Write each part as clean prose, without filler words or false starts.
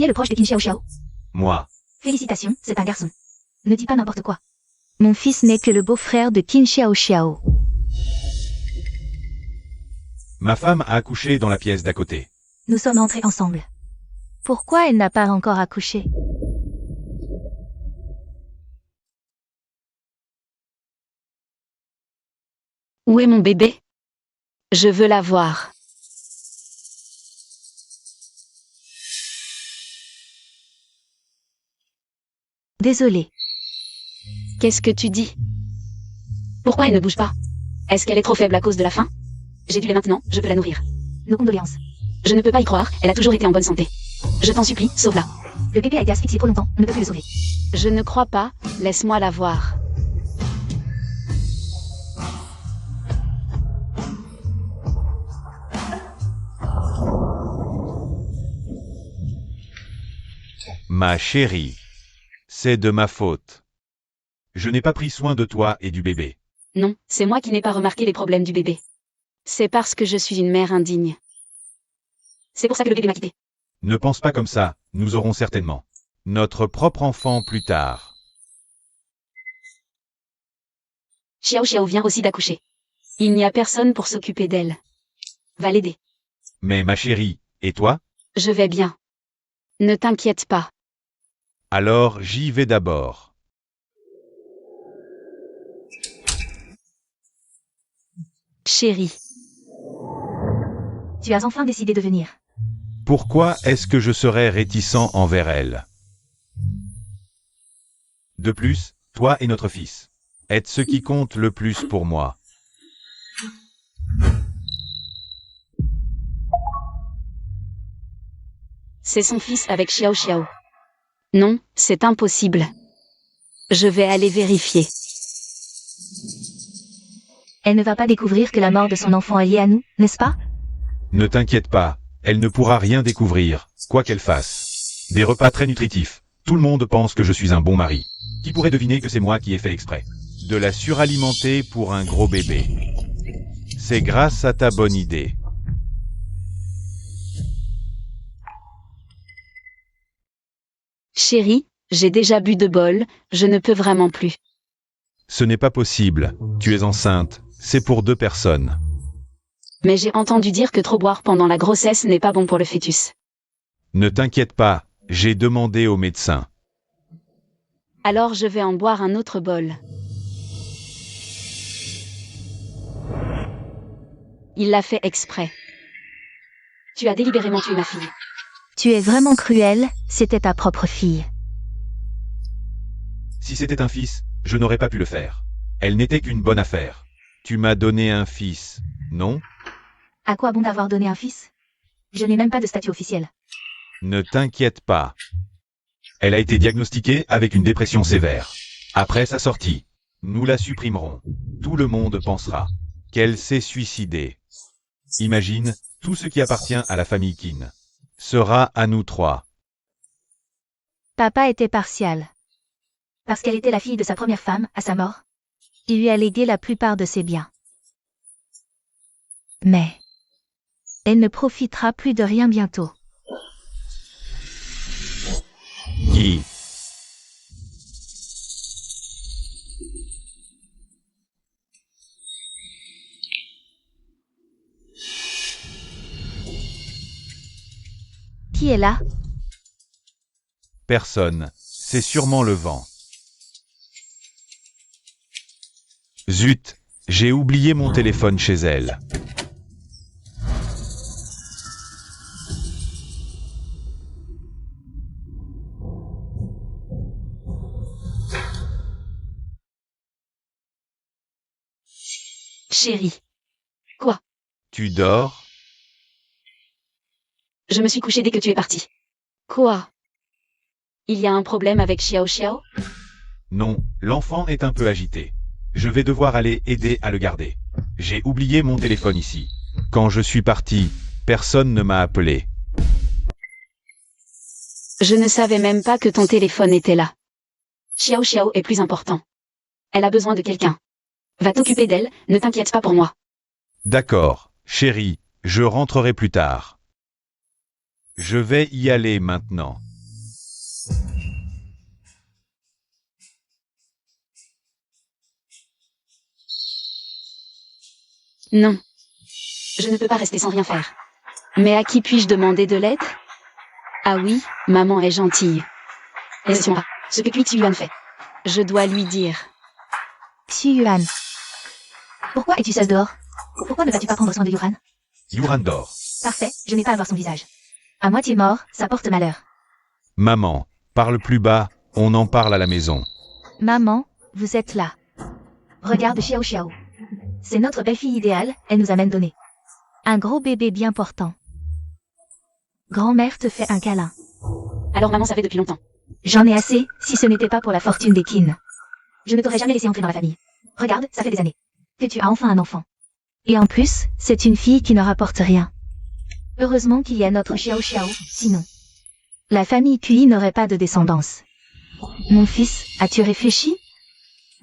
Qui est le proche de Qin Xiao Xiao? Moi. Félicitations, c'est un garçon. Ne dis pas n'importe quoi. Mon fils n'est que le beau-frère de Qin Xiao Xiao. Ma femme a accouché dans la pièce d'à côté. Nous sommes entrés ensemble. Pourquoi elle n'a pas encore accouché? Où est mon bébé? Je veux la voir. Désolée. Qu'est-ce que tu dis? Pourquoi elle ne bouge pas? Est-ce qu'elle est trop faible à cause de la faim? J'ai du lait maintenant, je peux la nourrir. Nos condoléances. Je ne peux pas y croire, elle a toujours été en bonne santé. Je t'en supplie, sauve-la. Le bébé a été asphyxié trop longtemps, on ne peut plus le sauver. Je ne crois pas, laisse-moi la voir. Ma chérie. C'est de ma faute. Je n'ai pas pris soin de toi et du bébé. Non, c'est moi qui n'ai pas remarqué les problèmes du bébé. C'est parce que je suis une mère indigne. C'est pour ça que le bébé m'a quitté. Ne pense pas comme ça, nous aurons certainement notre propre enfant plus tard. Xiao Xiao vient aussi d'accoucher. Il n'y a personne pour s'occuper d'elle. Va l'aider. Mais ma chérie, et toi? Je vais bien. Ne t'inquiète pas. Alors j'y vais d'abord. Chérie. Tu as enfin décidé de venir. Pourquoi est-ce que je serais réticent envers elle? De plus, toi et notre fils êtes ce qui compte le plus pour moi. C'est son fils avec Xiao Xiao. Non, c'est impossible. Je vais aller vérifier. Elle ne va pas découvrir que la mort de son enfant est liée à nous, n'est-ce pas? Ne t'inquiète pas, elle ne pourra rien découvrir, quoi qu'elle fasse. Des repas très nutritifs. Tout le monde pense que je suis un bon mari. Qui pourrait deviner que c'est moi qui ai fait exprès de la suralimenter pour un gros bébé? C'est grâce à ta bonne idée. Chérie, j'ai déjà bu 2 bols, je ne peux vraiment plus. Ce n'est pas possible, tu es enceinte, c'est pour 2 personnes. Mais j'ai entendu dire que trop boire pendant la grossesse n'est pas bon pour le fœtus. Ne t'inquiète pas, j'ai demandé au médecin. Alors je vais en boire un autre bol. Il l'a fait exprès. Tu as délibérément tué ma fille. Tu es vraiment cruel, c'était ta propre fille. Si c'était un fils, je n'aurais pas pu le faire. Elle n'était qu'une bonne affaire. Tu m'as donné un fils, non? À quoi bon d'avoir donné un fils? Je n'ai même pas de statut officiel. Ne t'inquiète pas. Elle a été diagnostiquée avec une dépression sévère. Après sa sortie, nous la supprimerons. Tout le monde pensera qu'elle s'est suicidée. Imagine, tout ce qui appartient à la famille Qin sera à nous 3. Papa était partial. Parce qu'elle était la fille de sa première femme, à sa mort. Il lui a légué la plupart de ses biens. Mais elle ne profitera plus de rien bientôt. Qui? Qui est là? Personne. C'est sûrement le vent. Zut, j'ai oublié mon téléphone chez elle. Chérie. Quoi? Tu dors? Je me suis couchée dès que tu es parti. Quoi? Il y a un problème avec Xiao Xiao? Non, l'enfant est un peu agité. Je vais devoir aller aider à le garder. J'ai oublié mon téléphone ici. Quand je suis parti, personne ne m'a appelé. Je ne savais même pas que ton téléphone était là. Xiao Xiao est plus important. Elle a besoin de quelqu'un. Va t'occuper d'elle, ne t'inquiète pas pour moi. D'accord, chérie, je rentrerai plus tard. Je vais y aller maintenant. Non. Je ne peux pas rester sans rien faire. Mais à qui puis-je demander de l'aide? Ah oui, maman est gentille. Et c'est ce que Xu-Yuan fait. Je dois lui dire. Xu-Yuan. Pourquoi es-tu seule dehors? Pourquoi ne vas-tu pas prendre soin de Yuran? Yuran dort. Parfait, je n'ai pas à voir son visage. À moitié mort, ça porte malheur. Maman, parle plus bas, on en parle à la maison. Maman, vous êtes là. Regarde Xiao Xiao. C'est notre belle-fille idéale, elle nous a même donné. Un gros bébé bien portant. Grand-mère te fait un câlin. Alors maman savait depuis longtemps. J'en ai assez, si ce n'était pas pour la fortune des Qin. Je ne t'aurais jamais laissé entrer dans la famille. Regarde, ça fait des années. Que tu as enfin un enfant. Et en plus, c'est une fille qui ne rapporte rien. Heureusement qu'il y a notre Xiao Xiao, sinon. La famille Kui n'aurait pas de descendance. Mon fils, as-tu réfléchi?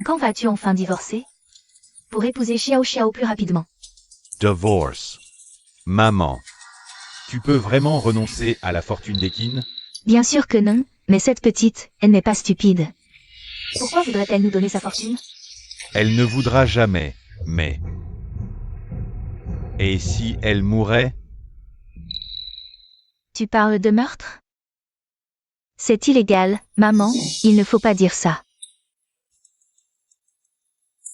Quand vas-tu enfin divorcer? Pour épouser Xiao Xiao plus rapidement. Divorce. Maman. Tu peux vraiment renoncer à la fortune des Qin? Bien sûr que non, mais cette petite, elle n'est pas stupide. Pourquoi voudrait-elle nous donner sa fortune? Elle ne voudra jamais, mais... Et si elle mourait? Tu parles de meurtre? C'est illégal, maman, il ne faut pas dire ça.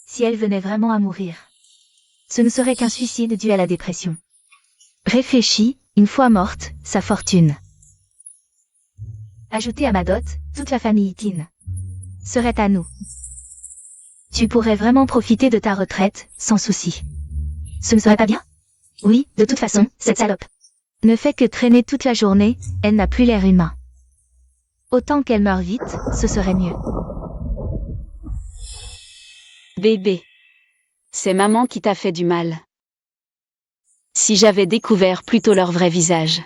Si elle venait vraiment à mourir. Ce ne serait qu'un suicide dû à la dépression. Réfléchis, une fois morte, sa fortune. Ajouter à ma dot, toute la famille Qin. Serait à nous. Tu pourrais vraiment profiter de ta retraite, sans souci. Ce ne serait pas bien? Oui, de toute façon, cette salope ne fait que traîner toute la journée, elle n'a plus l'air humain. Autant qu'elle meure vite, ce serait mieux. Bébé. C'est maman qui t'a fait du mal. Si j'avais découvert plus tôt leur vrai visage.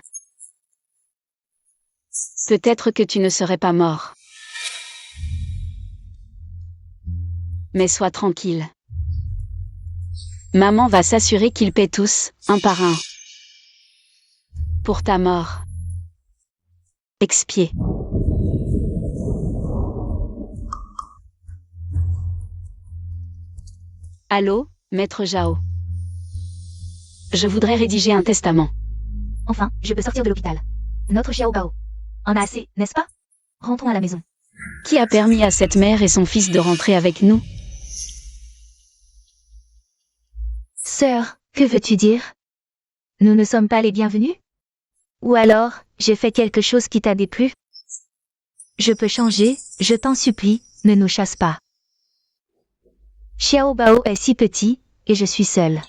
Peut-être que tu ne serais pas mort. Mais sois tranquille. Maman va s'assurer qu'ils paient tous, un par un. Pour ta mort. Expier. Allô, maître Zhao. Je voudrais rédiger un testament. Enfin, je peux sortir de l'hôpital. Notre Xiao Bao en a assez, n'est-ce pas? Rentrons à la maison. Qui a permis à cette mère et son fils de rentrer avec nous? Sœur, que veux-tu dire? Nous ne sommes pas les bienvenus? Ou alors, j'ai fait quelque chose qui t'a déplu? Je peux changer, je t'en supplie, ne nous chasse pas. Xiao Bao est si petit, et je suis seule.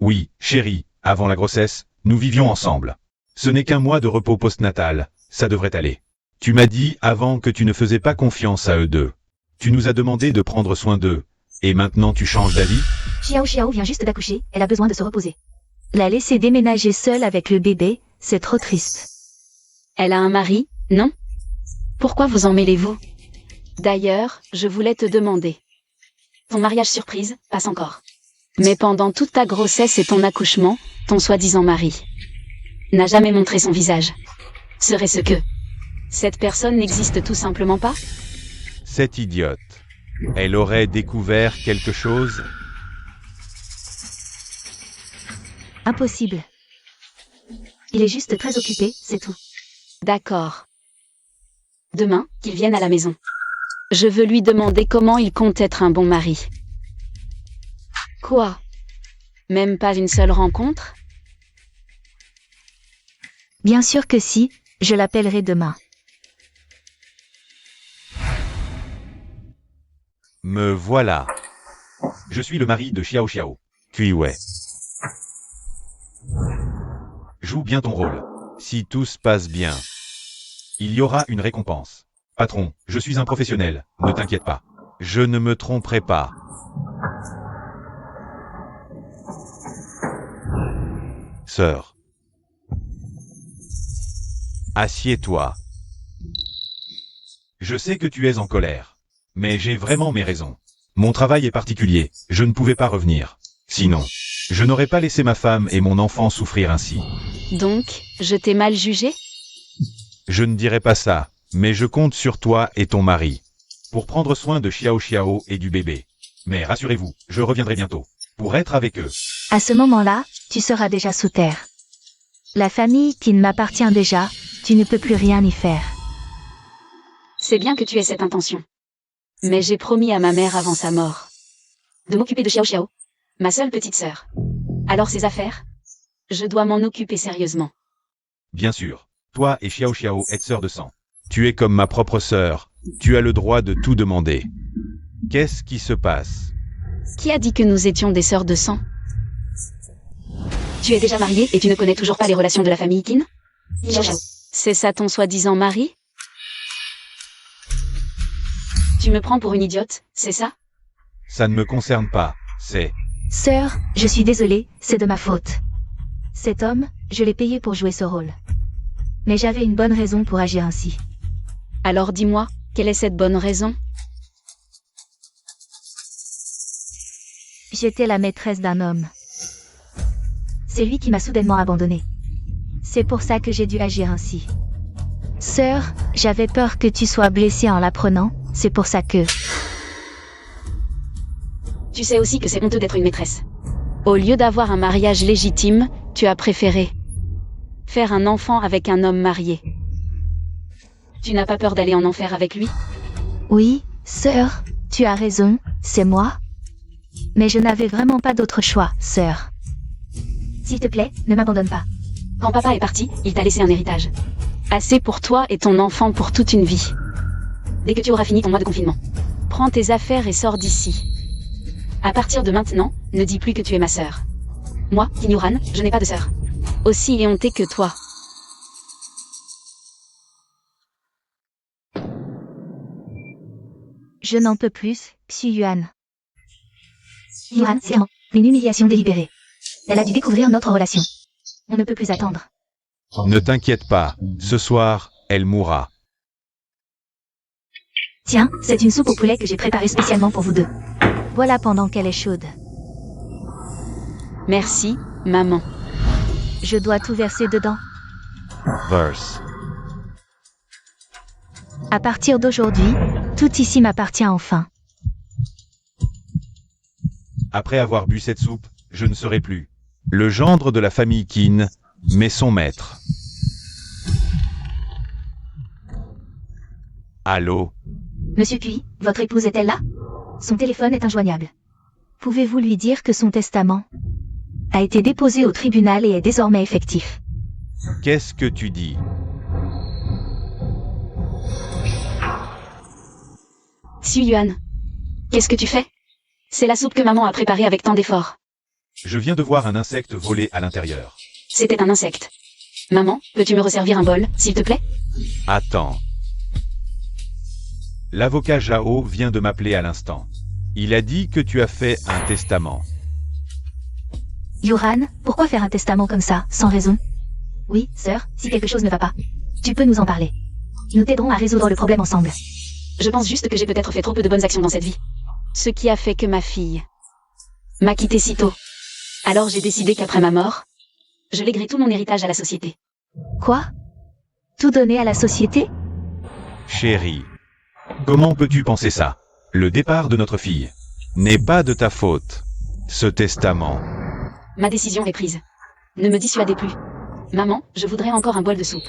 Oui, chérie, avant la grossesse, nous vivions ensemble. Ce n'est qu'un mois de repos postnatal, ça devrait aller. Tu m'as dit avant que tu ne faisais pas confiance à eux deux. Tu nous as demandé de prendre soin d'eux. Et maintenant tu changes d'avis? Xiao Xiao vient juste d'accoucher, elle a besoin de se reposer. La laisser déménager seule avec le bébé, c'est trop triste. Elle a un mari, non? Pourquoi vous en mêlez-vous? D'ailleurs, je voulais te demander. Ton mariage surprise, passe encore. Mais pendant toute ta grossesse et ton accouchement, ton soi-disant mari n'a jamais montré son visage. Serait-ce que cette personne n'existe tout simplement pas? Cette idiote. Elle aurait découvert quelque chose? Impossible. Il est juste très occupé, c'est tout. D'accord. Demain, qu'il vienne à la maison. Je veux lui demander comment il compte être un bon mari. Quoi? Même pas une seule rencontre? Bien sûr que si, je l'appellerai demain. Me voilà. Je suis le mari de Xiao Xiao. Kui-Wei. Joue bien ton rôle. Si tout se passe bien, il y aura une récompense. Patron, je suis un professionnel, ne t'inquiète pas. Je ne me tromperai pas. Sœur. Assieds-toi. Je sais que tu es en colère. Mais j'ai vraiment mes raisons. Mon travail est particulier, je ne pouvais pas revenir. Sinon, je n'aurais pas laissé ma femme et mon enfant souffrir ainsi. Donc, je t'ai mal jugé? Je ne dirai pas ça, mais je compte sur toi et ton mari pour prendre soin de Xiao Xiao et du bébé. Mais rassurez-vous, je reviendrai bientôt pour être avec eux. À ce moment-là, tu seras déjà sous terre. La famille qui m'appartient déjà, tu ne peux plus rien y faire. C'est bien que tu aies cette intention. Mais j'ai promis à ma mère avant sa mort de m'occuper de Xiao Xiao, ma seule petite sœur. Alors ses affaires, je dois m'en occuper sérieusement. Bien sûr, toi et Xiao Xiao êtes sœurs de sang. Tu es comme ma propre sœur, tu as le droit de tout demander. Qu'est-ce qui se passe? Qui a dit que nous étions des sœurs de sang? Tu es déjà mariée et tu ne connais toujours pas les relations de la famille Qin? Xiao Xiao. C'est ça ton soi-disant mari? Tu me prends pour une idiote, c'est ça? Ça ne me concerne pas, c'est... Sœur, je suis désolée, c'est de ma faute. Cet homme, je l'ai payé pour jouer ce rôle. Mais j'avais une bonne raison pour agir ainsi. Alors dis-moi, quelle est cette bonne raison? J'étais la maîtresse d'un homme. C'est lui qui m'a soudainement abandonnée. C'est pour ça que j'ai dû agir ainsi. Sœur, j'avais peur que tu sois blessée en l'apprenant, c'est pour ça que... Tu sais aussi que c'est honteux d'être une maîtresse. Au lieu d'avoir un mariage légitime, tu as préféré faire un enfant avec un homme marié. Tu n'as pas peur d'aller en enfer avec lui? Oui, sœur, tu as raison, c'est moi. Mais je n'avais vraiment pas d'autre choix, sœur. S'il te plaît, ne m'abandonne pas. Quand papa est parti, il t'a laissé un héritage. Assez pour toi et ton enfant pour toute une vie. Dès que tu auras fini ton mois de confinement, prends tes affaires et sors d'ici. À partir de maintenant, ne dis plus que tu es ma sœur. Moi, Qin Yuran, je n'ai pas de sœur. Aussi éhontée que toi. Je n'en peux plus, Xu Yuan. Yuan, c'est une humiliation délibérée. Elle a dû découvrir notre relation. On ne peut plus attendre. Ne t'inquiète pas, ce soir, elle mourra. Tiens, c'est une soupe au poulet que j'ai préparée spécialement pour vous deux. Voilà pendant qu'elle est chaude. Merci, maman. Je dois tout verser dedans. Verse. À partir d'aujourd'hui, tout ici m'appartient enfin. Après avoir bu cette soupe, je ne serai plus le gendre de la famille Qin, mais son maître. Allô? Monsieur Puy, votre épouse est-elle là? Son téléphone est injoignable. Pouvez-vous lui dire que son testament a été déposé au tribunal et est désormais effectif? Qu'est-ce que tu dis? Xu Yuan, qu'est-ce que tu fais? C'est la soupe que maman a préparée avec tant d'efforts. Je viens de voir un insecte voler à l'intérieur. C'était un insecte. Maman, peux-tu me resservir un bol, s'il te plaît? Attends. L'avocat Zhao vient de m'appeler à l'instant. Il a dit que tu as fait un testament. Yuran, pourquoi faire un testament comme ça, sans raison? Oui, sœur, si quelque chose ne va pas, tu peux nous en parler. Nous t'aiderons à résoudre le problème ensemble. Je pense juste que j'ai peut-être fait trop peu de bonnes actions dans cette vie. Ce qui a fait que ma fille m'a quitté si tôt. Alors j'ai décidé qu'après ma mort, je lèguerai tout mon héritage à la société. Quoi? Tout donner à la société? Chérie, comment peux-tu penser ça? Le départ de notre fille n'est pas de ta faute. Ce testament... Ma décision est prise. Ne me dissuadez plus. Maman, je voudrais encore un bol de soupe.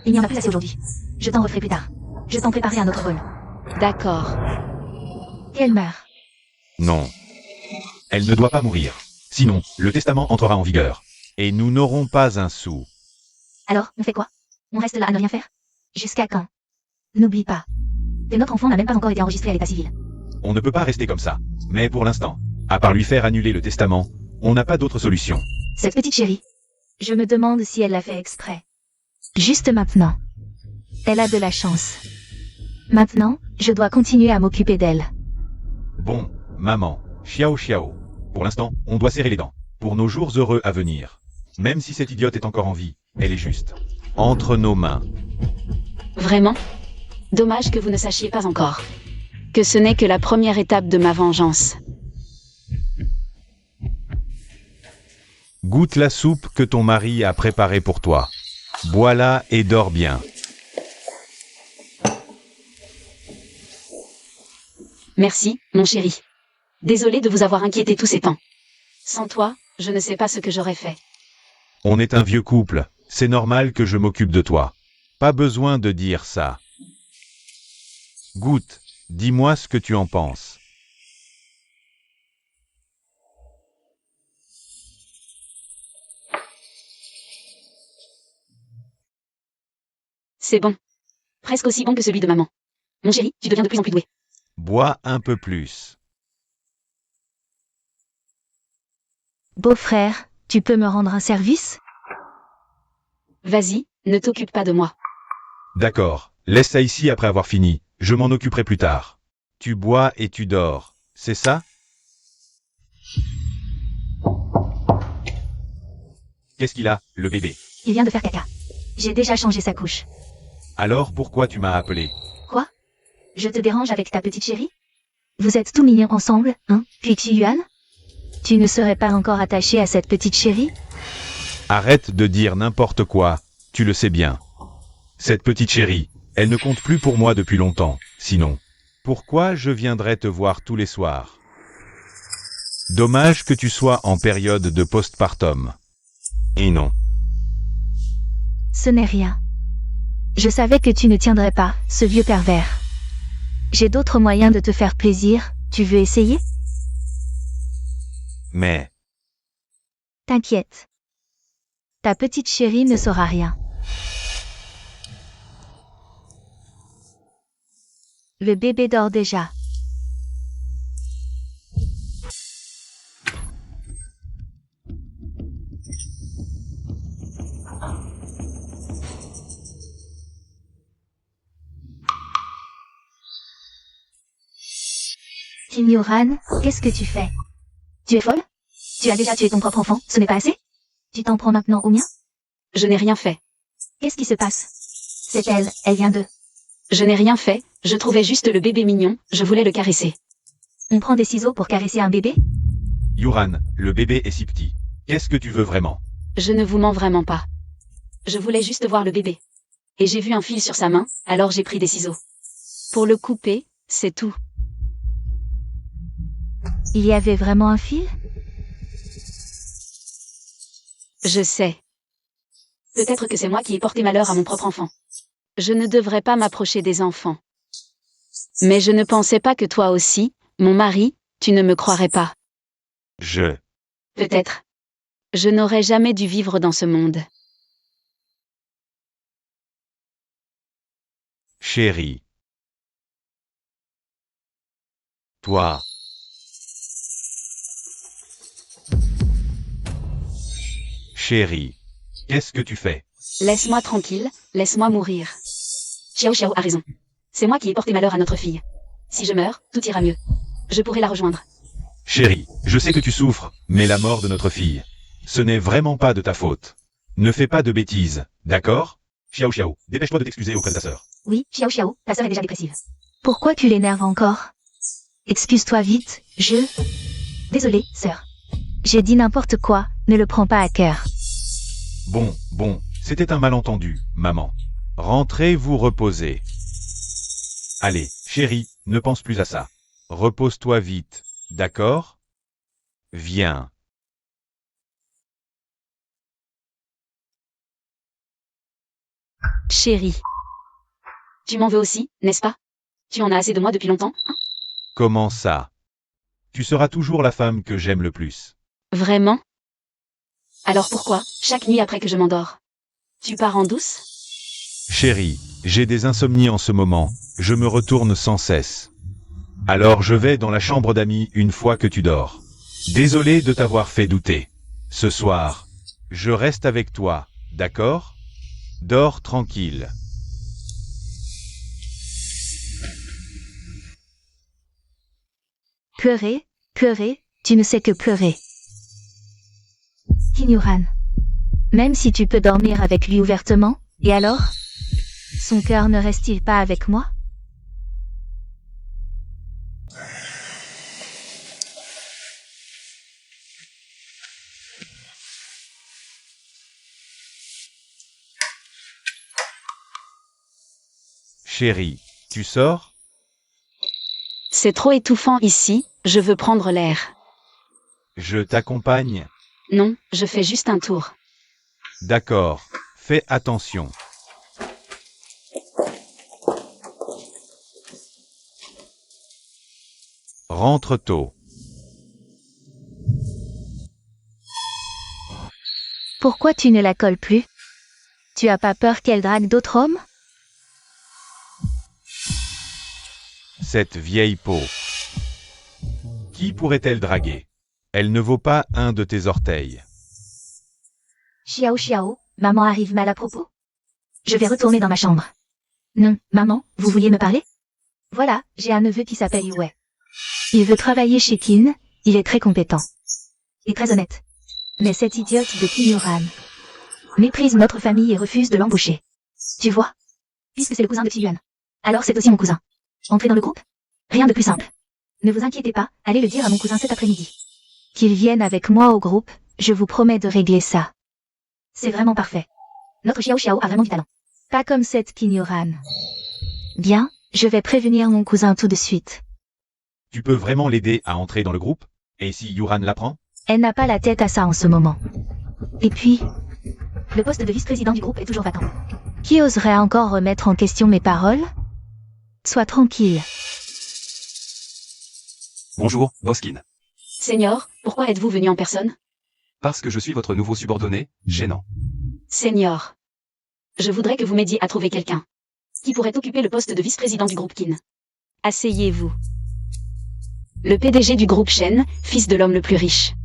Il n'y en a plus assez aujourd'hui. Je t'en referai plus tard. Je t'en préparerai un autre bol. D'accord. Qu'elle meurt. Non. Elle ne doit pas mourir. Sinon, le testament entrera en vigueur. Et nous n'aurons pas un sou. Alors, on fait quoi? On reste là à ne rien faire? Jusqu'à quand? N'oublie pas que notre enfant n'a même pas encore été enregistré à l'état civil. On ne peut pas rester comme ça. Mais pour l'instant, à part lui faire annuler le testament, on n'a pas d'autre solution. Cette petite chérie. Je me demande si elle l'a fait exprès. Juste maintenant. Elle a de la chance. Maintenant, je dois continuer à m'occuper d'elle. Bon, maman, Xiao Xiao. Pour l'instant, on doit serrer les dents. Pour nos jours heureux à venir. Même si cette idiote est encore en vie, elle est juste entre nos mains. Vraiment? Dommage que vous ne sachiez pas encore que ce n'est que la première étape de ma vengeance. Goûte la soupe que ton mari a préparée pour toi. Bois-la et dors bien. Merci, mon chéri. Désolée de vous avoir inquiété tous ces temps. Sans toi, je ne sais pas ce que j'aurais fait. On est un vieux couple, c'est normal que je m'occupe de toi. Pas besoin de dire ça. Goutte, dis-moi ce que tu en penses. C'est bon. Presque aussi bon que celui de maman. Mon chéri, tu deviens de plus en plus doué. Bois un peu plus. Beau-frère, tu peux me rendre un service? Vas-y, ne t'occupe pas de moi. D'accord, laisse ça ici après avoir fini, je m'en occuperai plus tard. Tu bois et tu dors, c'est ça? Qu'est-ce qu'il a, le bébé? Il vient de faire caca. J'ai déjà changé sa couche. Alors pourquoi tu m'as appelé? Quoi? Je te dérange avec ta petite chérie? Vous êtes tout mignons ensemble, hein, Yuan? Tu ne serais pas encore attaché à cette petite chérie? Arrête de dire n'importe quoi, tu le sais bien. Cette petite chérie, elle ne compte plus pour moi depuis longtemps, sinon. Pourquoi je viendrais te voir tous les soirs? Dommage que tu sois en période de postpartum. Et non. Ce n'est rien. Je savais que tu ne tiendrais pas, ce vieux pervers. J'ai d'autres moyens de te faire plaisir, tu veux essayer? Mais, T'inquiète. Ta petite chérie ne saura rien. Le bébé dort déjà. Yuan, qu'est-ce que tu fais? Tu es folle? Tu as déjà tué ton propre enfant, ce n'est pas assez? Tu t'en prends maintenant au mien? Je n'ai rien fait. Qu'est-ce qui se passe? C'est elle vient de... Je n'ai rien fait, je trouvais juste le bébé mignon, je voulais le caresser. On prend des ciseaux pour caresser un bébé? Yuran, le bébé est si petit. Qu'est-ce que tu veux vraiment? Je ne vous mens vraiment pas. Je voulais juste voir le bébé. Et j'ai vu un fil sur sa main, alors j'ai pris des ciseaux. Pour le couper, c'est tout. Il y avait vraiment un fil? Je sais. Peut-être que c'est moi qui ai porté malheur à mon propre enfant. Je ne devrais pas m'approcher des enfants. Mais je ne pensais pas que toi aussi, mon mari, tu ne me croirais pas. Peut-être. Je n'aurais jamais dû vivre dans ce monde. Chérie. Toi. Chérie. Qu'est-ce que tu fais? Laisse-moi tranquille, laisse-moi mourir. Xiao Xiao a raison. C'est moi qui ai porté malheur à notre fille. Si je meurs, tout ira mieux. Je pourrai la rejoindre. Chérie, je sais que tu souffres, mais la mort de notre fille, ce n'est vraiment pas de ta faute. Ne fais pas de bêtises, d'accord? Xiao Xiao, dépêche-toi de t'excuser auprès de ta sœur. Oui, Xiao, ta sœur est déjà dépressive. Pourquoi tu l'énerves encore? Excuse-toi vite, Désolée, sœur. j'ai dit n'importe quoi, ne le prends pas à cœur. Bon, c'était un malentendu, maman. Rentrez vous reposer. Allez, chérie, ne pense plus à ça. Repose-toi vite, d'accord? Viens. Chérie. Tu m'en veux aussi, n'est-ce pas? Tu en as assez de moi depuis longtemps, hein? Comment ça? Tu seras toujours la femme que j'aime le plus. Vraiment? Alors pourquoi, chaque nuit après que je m'endors, tu pars en douce? Chérie, j'ai des insomnies en ce moment, je me retourne sans cesse. Alors je vais dans la chambre d'amis une fois que tu dors. Désolé de t'avoir fait douter. Ce soir, je reste avec toi, d'accord? Dors tranquille. Pleurer, tu ne sais que pleurer. Yuan. Même si tu peux dormir avec lui ouvertement, et alors? Son cœur ne reste-t-il pas avec moi? Chérie, tu sors? C'est trop étouffant ici, je veux prendre l'air. Je t'accompagne. Non, je fais juste un tour. D'accord. Fais attention. Rentre tôt. Pourquoi tu ne la colles plus? Tu as pas peur qu'elle drague d'autres hommes? Cette vieille peau. Qui pourrait-elle draguer? Elle ne vaut pas un de tes orteils. Xiao Xiao, maman arrive mal à propos. Je vais retourner dans ma chambre. Non, maman, vous vouliez me parler? Voilà, j'ai un neveu qui s'appelle Yue. Il veut travailler chez Kin, il est très compétent. Et très honnête. Mais cette idiote de Qin Yuran. Méprise notre famille et refuse de l'embaucher. Tu vois? Puisque c'est le cousin de Qiyuan. Alors c'est aussi mon cousin. Entrez dans le groupe? Rien de plus simple. Ne vous inquiétez pas, allez le dire à mon cousin cet après-midi. Qu'il vienne avec moi au groupe, je vous promets de régler ça. C'est vraiment parfait. Notre Xiao Xiao a vraiment du talent. Pas comme cette Qin Yuran. Bien, je vais prévenir mon cousin tout de suite. Tu peux vraiment l'aider à entrer dans le groupe? Et si Yuran l'apprend? Elle n'a pas la tête à ça en ce moment. Et puis, le poste de vice-président du groupe est toujours vacant. Qui oserait encore remettre en question mes paroles? Sois tranquille. Bonjour, Boskin. Seigneur, pourquoi êtes-vous venu en personne? Parce que je suis votre nouveau subordonné, gênant. Seigneur. Je voudrais que vous m'aidiez à trouver quelqu'un qui pourrait occuper le poste de vice-président du groupe Qin. Asseyez-vous. Le PDG du groupe Shen, fils de l'homme le plus riche.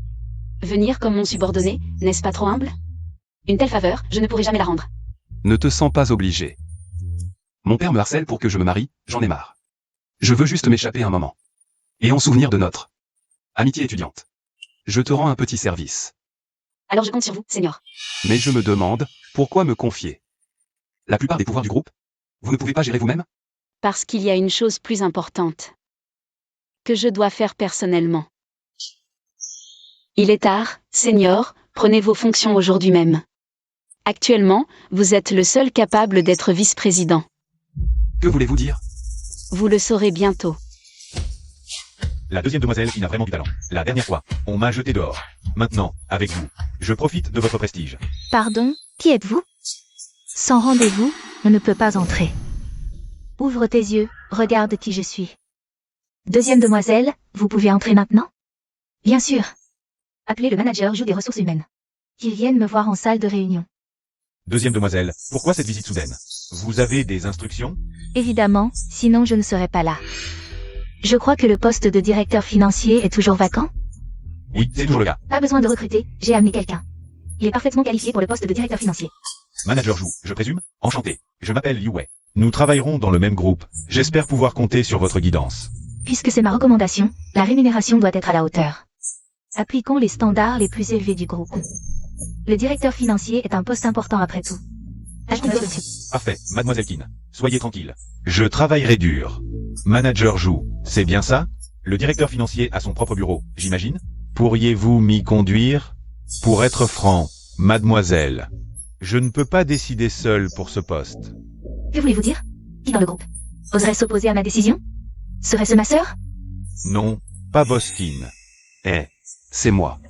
Venir comme mon subordonné, n'est-ce pas trop humble? Une telle faveur, je ne pourrai jamais la rendre. Ne te sens pas obligé. Mon père me harcèle pour que je me marie, j'en ai marre. Je veux juste m'échapper un moment. Et en souvenir de notre amitié étudiante. Je te rends un petit service. Alors je compte sur vous, Seigneur. Mais je me demande, pourquoi me confier? La plupart des pouvoirs du groupe, vous ne pouvez pas gérer vous-même? Parce qu'il y a une chose plus importante que je dois faire personnellement. Il est tard, Seigneur, prenez vos fonctions aujourd'hui même. Actuellement, vous êtes le seul capable d'être vice-président. Que voulez-vous dire? Vous le saurez bientôt. La deuxième demoiselle qui n'a vraiment du talent. La dernière fois, on m'a jeté dehors. Maintenant, avec vous, je profite de votre prestige. Pardon, qui êtes-vous? Sans rendez-vous, on ne peut pas entrer. Ouvre tes yeux, regarde qui je suis. Deuxième demoiselle, vous pouvez entrer maintenant? Bien sûr. Appelez le manager des ressources humaines. Qu'ils viennent me voir en salle de réunion. Deuxième demoiselle, pourquoi cette visite soudaine? Vous avez des instructions? Évidemment, sinon je ne serais pas là. Je crois que le poste de directeur financier est toujours vacant? Oui, c'est toujours le cas. Pas besoin de recruter, j'ai amené quelqu'un. Il est parfaitement qualifié pour le poste de directeur financier. Manager Zhu, je présume? Enchanté. Je m'appelle Yue. Nous travaillerons dans le même groupe. J'espère pouvoir compter sur votre guidance. Puisque c'est ma recommandation, la rémunération doit être à la hauteur. Appliquons les standards les plus élevés du groupe. Le directeur financier est un poste important après tout. Parfait, mademoiselle Qin. Soyez tranquille. Je travaillerai dur. Manager Zhu, c'est bien ça? Le directeur financier a son propre bureau, j'imagine? Pourriez-vous m'y conduire? Pour être franc, mademoiselle, je ne peux pas décider seul pour ce poste. Que voulez-vous dire? Qui dans le groupe oserait s'opposer à ma décision? Serait-ce ma sœur? Non, pas Boskin. Eh, c'est moi.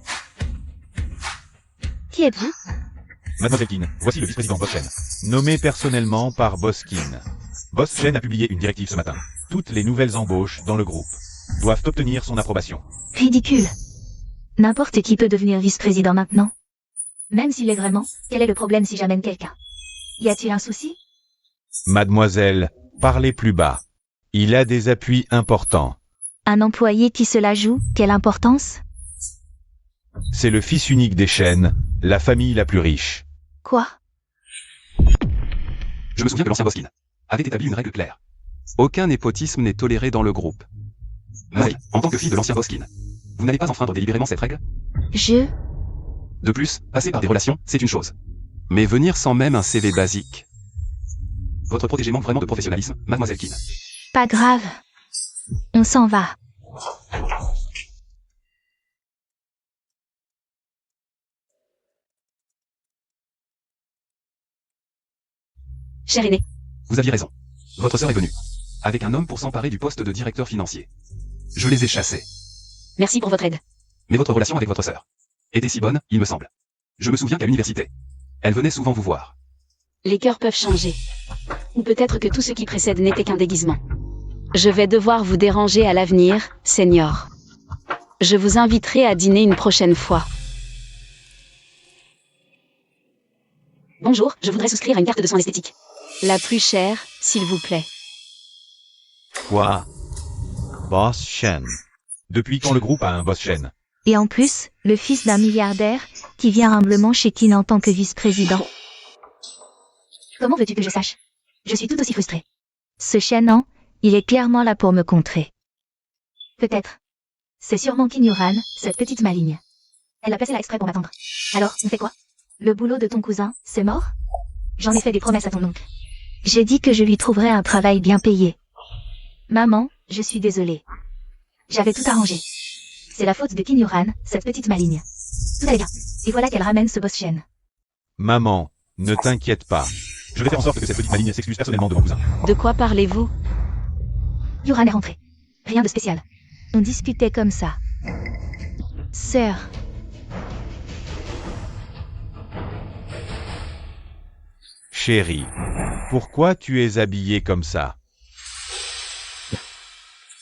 Qui êtes-vous? Mademoiselle Qin, voici le vice-président Boss Shen. Nommé personnellement par Boskin. Boss Shen a publié une directive ce matin. Toutes les nouvelles embauches dans le groupe doivent obtenir son approbation. Ridicule. N'importe qui peut devenir vice-président maintenant. Même s'il l'est vraiment, quel est le problème si j'amène quelqu'un? Y a-t-il un souci? Mademoiselle, parlez plus bas. Il a des appuis importants. Un employé qui se la joue, quelle importance? C'est le fils unique des Shen, la famille la plus riche. Quoi? Je me souviens que l'ancien Boskin avait établi une règle claire. Aucun népotisme n'est toléré dans le groupe. Marie, en tant que fille de l'ancien Boskin, vous n'allez pas enfreindre délibérément cette règle? De plus, passer par des relations, c'est une chose. Mais venir sans même un CV basique. Votre protégé manque vraiment de professionnalisme, mademoiselle Qin. Pas grave. On s'en va. Cher aîné. Vous aviez raison. Votre sœur est venue. Avec un homme pour s'emparer du poste de directeur financier. Je les ai chassés. Merci pour votre aide. Mais votre relation avec votre sœur était si bonne, il me semble. Je me souviens qu'à l'université, elle venait souvent vous voir. Les cœurs peuvent changer. Ou peut-être que tout ce qui précède n'était qu'un déguisement. Je vais devoir vous déranger à l'avenir, Senior. Je vous inviterai à dîner une prochaine fois. Bonjour, je voudrais souscrire à une carte de soins esthétiques. La plus chère, s'il vous plaît. Quoi? Boss Shen. Depuis quand le groupe a un boss Shen? Et en plus, le fils d'un milliardaire qui vient humblement chez Kin en tant que vice-président. Comment veux-tu que je sache? Je suis tout aussi frustrée. Ce Shen, il est clairement là pour me contrer. Peut-être. C'est sûrement Qin Yuran, cette petite maligne. Elle a placé là exprès pour m'attendre. Alors, on fait quoi? Le boulot de ton cousin, c'est mort? J'en ai fait des promesses à ton oncle. J'ai dit que je lui trouverais un travail bien payé. Maman, je suis désolée. J'avais tout arrangé. C'est la faute de Qin Yuran, cette petite maligne. Tout allait bien. Et voilà qu'elle ramène ce boss Shen. Maman, ne t'inquiète pas. Je vais faire en sorte que cette petite maligne s'excuse personnellement de mon cousin. De quoi parlez-vous? Yuran est rentré. Rien de spécial. On discutait comme ça. Sœur. Chérie, pourquoi tu es habillée comme ça?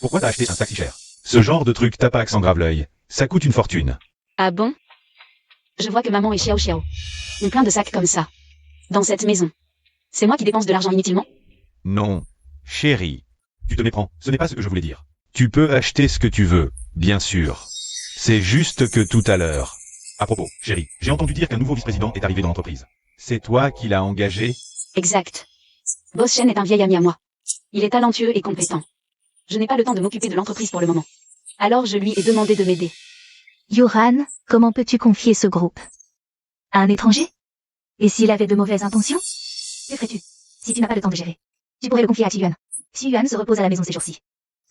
Pourquoi t'as acheté un sac si cher? Ce genre de truc tapac sans grave l'œil. Ça coûte une fortune. Ah bon? Je vois que maman et Xiao Xiao ont plein de sacs comme ça. Dans cette maison. C'est moi qui dépense de l'argent inutilement? Non. Chérie. Tu te méprends, ce n'est pas ce que je voulais dire. Tu peux acheter ce que tu veux, bien sûr. C'est juste que tout à l'heure. À propos, chérie, j'ai entendu dire qu'un nouveau vice-président est arrivé dans l'entreprise. C'est toi qui l'as engagé? Exact. Boss Shen est un vieil ami à moi. Il est talentueux et compétent. Je n'ai pas le temps de m'occuper de l'entreprise pour le moment. Alors je lui ai demandé de m'aider. Yuran, comment peux-tu confier ce groupe À un étranger? Et s'il avait de mauvaises intentions? Que ferais-tu? Si tu n'as pas le temps de gérer. Tu pourrais le confier à Tiyuan. Tiyuan se repose à la maison ces jours-ci.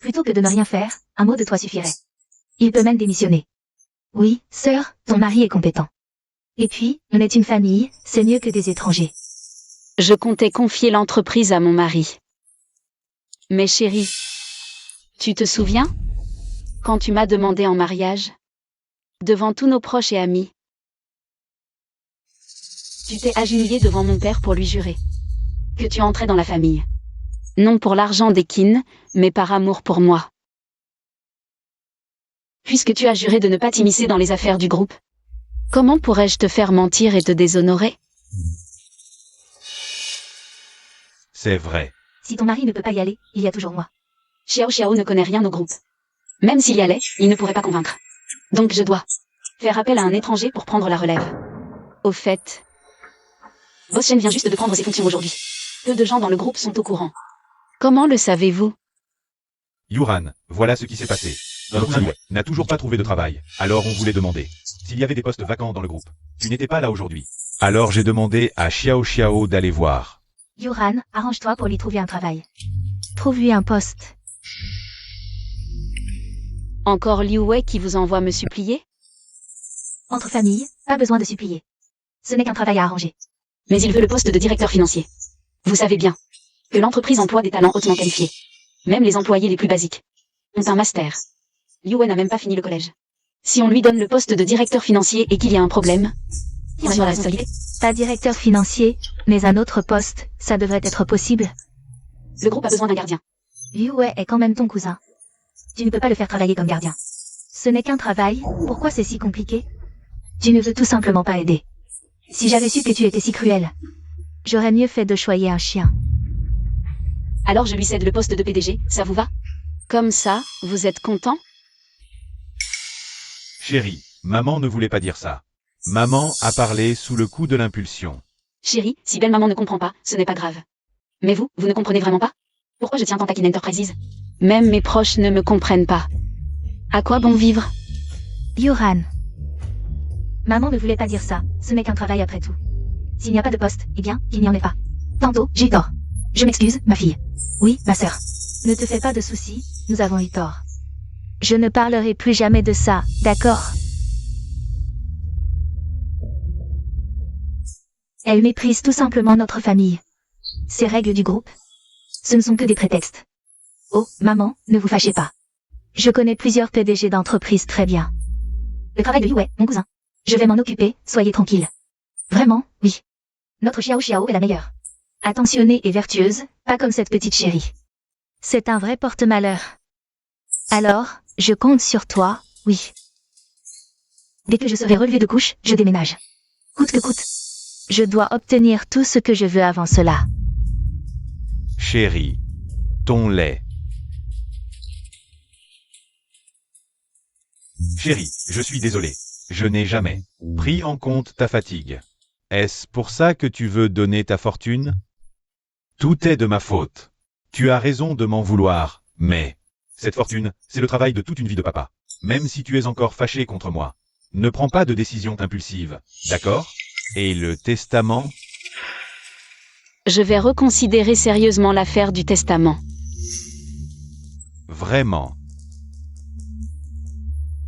Plutôt que de ne rien faire, un mot de toi suffirait. Il peut même démissionner. Oui, sœur, ton mari est compétent. Et puis, on est une famille, c'est mieux que des étrangers. Je comptais confier l'entreprise à mon mari. Mais chérie, tu te souviens? Quand tu m'as demandé en mariage? Devant tous nos proches et amis. Tu t'es agenouillé devant mon père pour lui jurer que tu entrais dans la famille. Non pour l'argent des Qin, mais par amour pour moi. Puisque tu as juré de ne pas t'immiscer dans les affaires du groupe, comment pourrais-je te faire mentir et te déshonorer? C'est vrai. Si ton mari ne peut pas y aller, il y a toujours moi. Xiao Xiao ne connaît rien au groupe. Même s'il y allait, il ne pourrait pas convaincre. Donc je dois faire appel à un étranger pour prendre la relève. Au fait, Boss Shen vient juste de prendre ses fonctions aujourd'hui. Peu de gens dans le groupe sont au courant. Comment le savez-vous? Yuran, voilà ce qui s'est passé. Notre cousin Wei n'a toujours pas trouvé de travail. Alors on voulait demander s'il y avait des postes vacants dans le groupe. Tu n'étais pas là aujourd'hui. Alors j'ai demandé à Xiao Xiao d'aller voir. Yuran, arrange-toi pour lui trouver un travail. Trouve-lui un poste. Encore Liu Wei qui vous envoie me supplier? Entre familles, pas besoin de supplier. Ce n'est qu'un travail à arranger. Mais il veut le poste de directeur financier. Vous savez bien que l'entreprise emploie des talents hautement qualifiés. Même les employés les plus basiques ont un master. Liu Wei n'a même pas fini le collège. Si on lui donne le poste de directeur financier et qu'il y a un problème, qui en a la responsabilité? Pas directeur financier, mais un autre poste, ça devrait être possible. Le groupe a besoin d'un gardien. Liu Wei est quand même ton cousin. Tu ne peux pas le faire travailler comme gardien. Ce n'est qu'un travail, pourquoi c'est si compliqué? Tu ne veux tout simplement pas aider. Si j'avais su que tu étais si cruel, j'aurais mieux fait de choyer un chien. Alors je lui cède le poste de PDG, ça vous va? Comme ça, vous êtes content? Chérie, maman ne voulait pas dire ça. Maman a parlé sous le coup de l'impulsion. Chérie, si belle maman ne comprend pas, ce n'est pas grave. Mais vous ne comprenez vraiment pas? Pourquoi je tiens tant à Kin Enterprises? Même mes proches ne me comprennent pas. À quoi bon vivre? Yuran. Maman ne voulait pas dire ça, ce n'est qu'un travail après tout. S'il n'y a pas de poste, eh bien, il n'y en ait pas. Tantôt, j'ai eu tort. Je m'excuse, ma fille. Oui, ma sœur. Ne te fais pas de soucis, nous avons eu tort. Je ne parlerai plus jamais de ça, d'accord? Elle méprise tout simplement notre famille. Ces règles du groupe, ce ne sont que des prétextes. Oh, maman, ne vous fâchez pas. Je connais plusieurs PDG d'entreprises très bien. Le travail de Yue, mon cousin. Je vais m'en occuper, soyez tranquille. Vraiment, oui. Notre Xiao Xiao est la meilleure. Attentionnée et vertueuse, pas comme cette petite chérie. C'est un vrai porte-malheur. Alors, je compte sur toi, oui. Dès que je serai relevé de couche, je déménage. Coûte que coûte. Je dois obtenir tout ce que je veux avant cela. Chérie. Ton lait. Chérie, je suis désolé. Je n'ai jamais pris en compte ta fatigue. Est-ce pour ça que tu veux donner ta fortune? Tout est de ma faute. Tu as raison de m'en vouloir, mais cette fortune, c'est le travail de toute une vie de papa. Même si tu es encore fâché contre moi, ne prends pas de décisions impulsives, d'accord? Et le testament? Je vais reconsidérer sérieusement l'affaire du testament. Vraiment.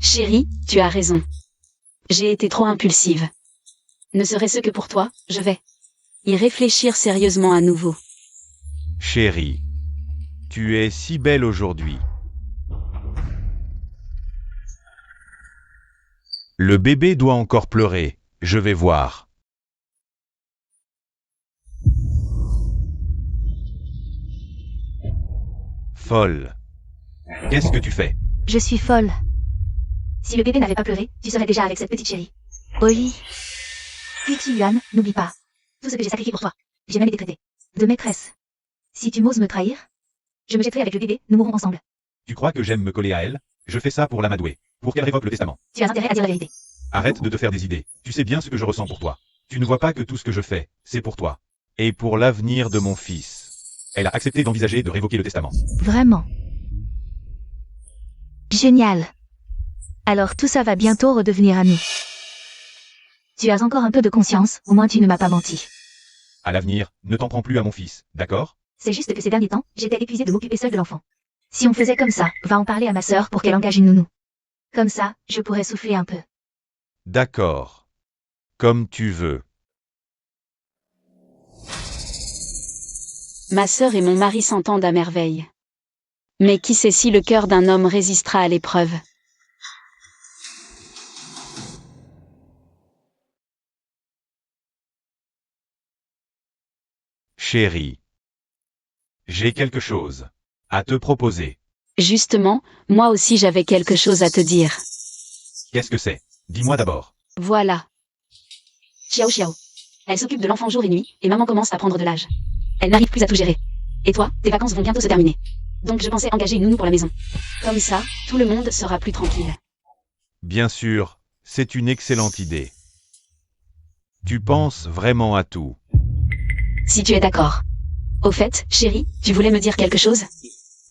Chérie, tu as raison. J'ai été trop impulsive. Ne serait-ce que pour toi, je vais y réfléchir sérieusement à nouveau. Chérie, tu es si belle aujourd'hui. Le bébé doit encore pleurer, je vais voir. Folle. Qu'est-ce que tu fais? Je suis folle. Si le bébé n'avait pas pleuré, tu serais déjà avec cette petite chérie. Oui. Petit Yuan, n'oublie pas. Tout ce que j'ai sacrifié pour toi. J'ai même été traitée de maîtresse. Si tu m'oses me trahir, je me jetterai avec le bébé, nous mourrons ensemble. Tu crois que j'aime me coller à elle? Je fais ça pour l'amadouer, pour qu'elle révoque le testament. Tu as intérêt à dire la vérité. Arrête de te faire des idées, tu sais bien ce que je ressens pour toi. Tu ne vois pas que tout ce que je fais, c'est pour toi. Et pour l'avenir de mon fils. Elle a accepté d'envisager de révoquer le testament. Vraiment. Génial. Alors tout ça va bientôt redevenir à nous. Tu as encore un peu de conscience, au moins tu ne m'as pas menti. À l'avenir, ne t'en prends plus à mon fils, d'accord? C'est juste que ces derniers temps, j'étais épuisée de m'occuper seule de l'enfant. Si on faisait comme ça, va en parler à ma sœur pour qu'elle engage une nounou. Comme ça, je pourrais souffler un peu. D'accord. Comme tu veux. Ma sœur et mon mari s'entendent à merveille. Mais qui sait si le cœur d'un homme résistera à l'épreuve? Chérie. J'ai quelque chose à te proposer. Justement, moi aussi j'avais quelque chose à te dire. Qu'est-ce que c'est? Dis-moi d'abord. Voilà. Xiao Xiao. Elle s'occupe de l'enfant jour et nuit, et maman commence à prendre de l'âge. Elle n'arrive plus à tout gérer. Et toi, tes vacances vont bientôt se terminer. Donc je pensais engager une nounou pour la maison. Comme ça, tout le monde sera plus tranquille. Bien sûr, c'est une excellente idée. Tu penses vraiment à tout. Si tu es d'accord. Au fait, chérie, tu voulais me dire quelque chose?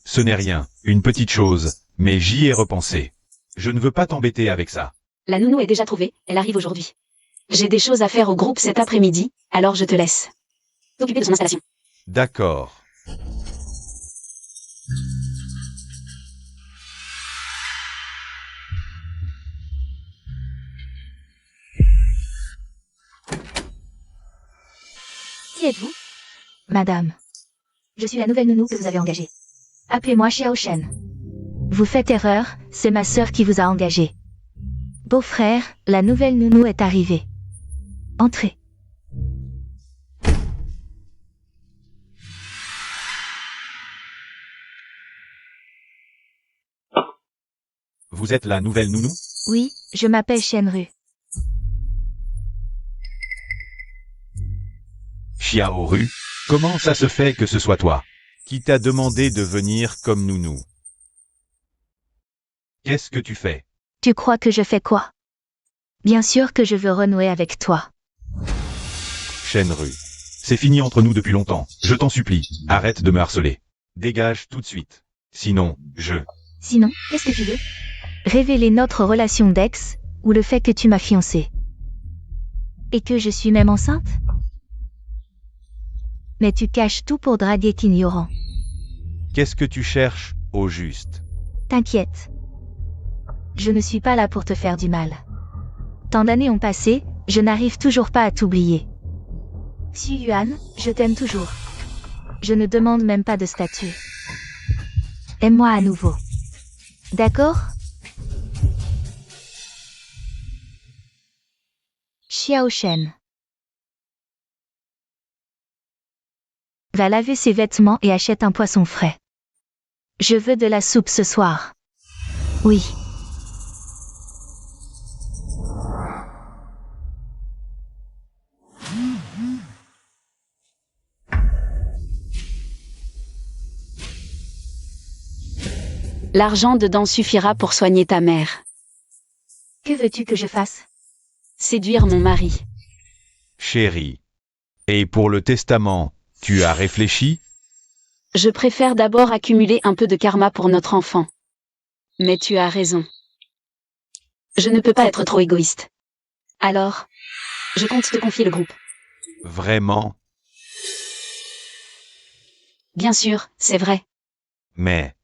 Ce n'est rien, une petite chose, mais j'y ai repensé. Je ne veux pas t'embêter avec ça. La nounou est déjà trouvée, elle arrive aujourd'hui. J'ai des choses à faire au groupe cet après-midi, alors je te laisse t'occuper de son installation. D'accord. Qui êtes-vous? Madame, Je suis la nouvelle nounou que vous avez engagée. Appelez-moi Xiao Shen. vous faites erreur, c'est ma sœur qui vous a engagé. Beau-frère, la nouvelle nounou est arrivée. Entrez. Vous êtes la nouvelle nounou? Oui, je m'appelle Shenru. Xiaoru, comment ça se fait que ce soit toi qui t'a demandé de venir comme nounou? Qu'est-ce que tu fais? Tu crois que je fais quoi? Bien sûr que je veux renouer avec toi. Shenru. C'est fini entre nous depuis longtemps. Je t'en supplie, arrête de me harceler. Dégage tout de suite. Sinon, Sinon, qu'est-ce que tu veux? Révéler notre relation d'ex, ou le fait que tu m'as fiancé. Et que je suis même enceinte? Mais tu caches tout pour draguer t'ignorant. Qu'est-ce que tu cherches, au juste? T'inquiète. Je ne suis pas là pour te faire du mal. Tant d'années ont passé, je n'arrive toujours pas à t'oublier. Xu Yuan, je t'aime toujours. Je ne demande même pas de statut. Aime-moi à nouveau. D'accord? Xiao Shen. Va laver ses vêtements et achète un poisson frais. Je veux de la soupe ce soir. Oui. L'argent dedans suffira pour soigner ta mère. Que veux-tu que je fasse? Séduire mon mari. Chérie. Et pour le testament, tu as réfléchi? Je préfère d'abord accumuler un peu de karma pour notre enfant. Mais tu as raison. Je ne peux pas être trop égoïste. Alors, je compte te confier le groupe. Vraiment? Bien sûr, c'est vrai. Mais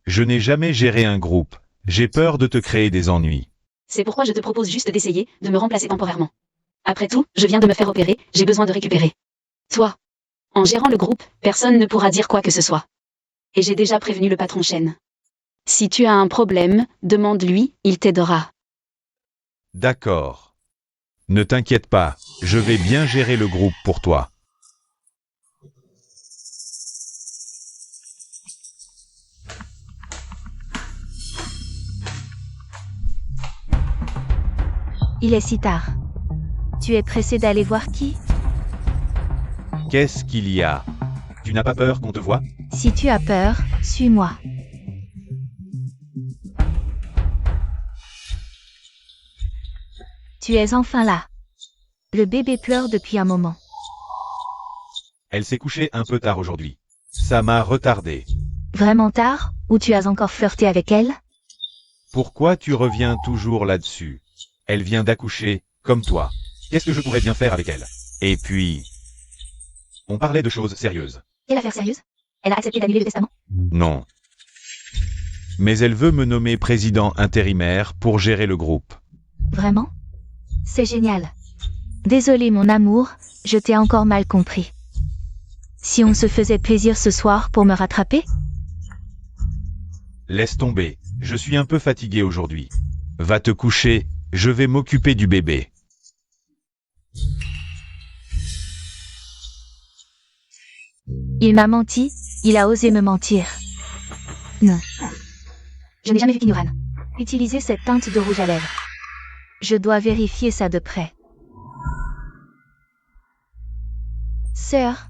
je n'ai jamais géré un groupe. J'ai peur de te créer des ennuis. C'est pourquoi je te propose juste d'essayer de me remplacer temporairement. Après tout, je viens de me faire opérer, j'ai besoin de récupérer. Toi, en gérant le groupe, personne ne pourra dire quoi que ce soit. Et j'ai déjà prévenu le patron Shen. Si tu as un problème, demande-lui, il t'aidera. D'accord. Ne t'inquiète pas, je vais bien gérer le groupe pour toi. Il est si tard. Tu es pressé d'aller voir qui? Qu'est-ce qu'il y a? Tu n'as pas peur qu'on te voie? Si tu as peur, suis-moi. Tu es enfin là. Le bébé pleure depuis un moment. Elle s'est couchée un peu tard aujourd'hui. Ça m'a retardé. Vraiment tard, ou tu as encore flirté avec elle? Pourquoi tu reviens toujours là-dessus? Elle vient d'accoucher, comme toi. Qu'est-ce que je pourrais bien faire avec elle? Et puis... On parlait de choses sérieuses. Quelle affaire sérieuse? Elle a accepté d'annuler le testament? Non. Mais elle veut me nommer président intérimaire pour gérer le groupe. Vraiment? C'est génial. Désolé mon amour, je t'ai encore mal compris. Si on se faisait plaisir ce soir pour me rattraper? Laisse tomber, je suis un peu fatigué aujourd'hui. Va te coucher, je vais m'occuper du bébé. Il m'a menti, il a osé me mentir. Non. Je n'ai jamais vu Kinuran. Utilisez cette teinte de rouge à lèvres. Je dois vérifier ça de près. Sœur,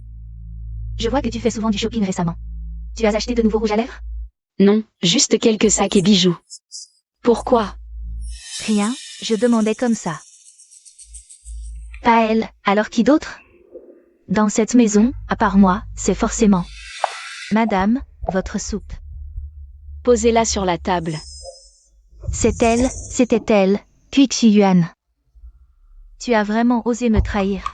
Je vois que tu fais souvent du shopping récemment. Tu as acheté de nouveaux rouges à lèvres? Non, juste quelques sacs et bijoux. Pourquoi? rien, je demandais comme ça. Pas elle, alors qui d'autre? Dans cette maison, à part moi, c'est forcément. Madame, votre soupe. Posez-la sur la table. C'est elle, c'était elle, puis Xiyuan. Tu as vraiment osé me trahir.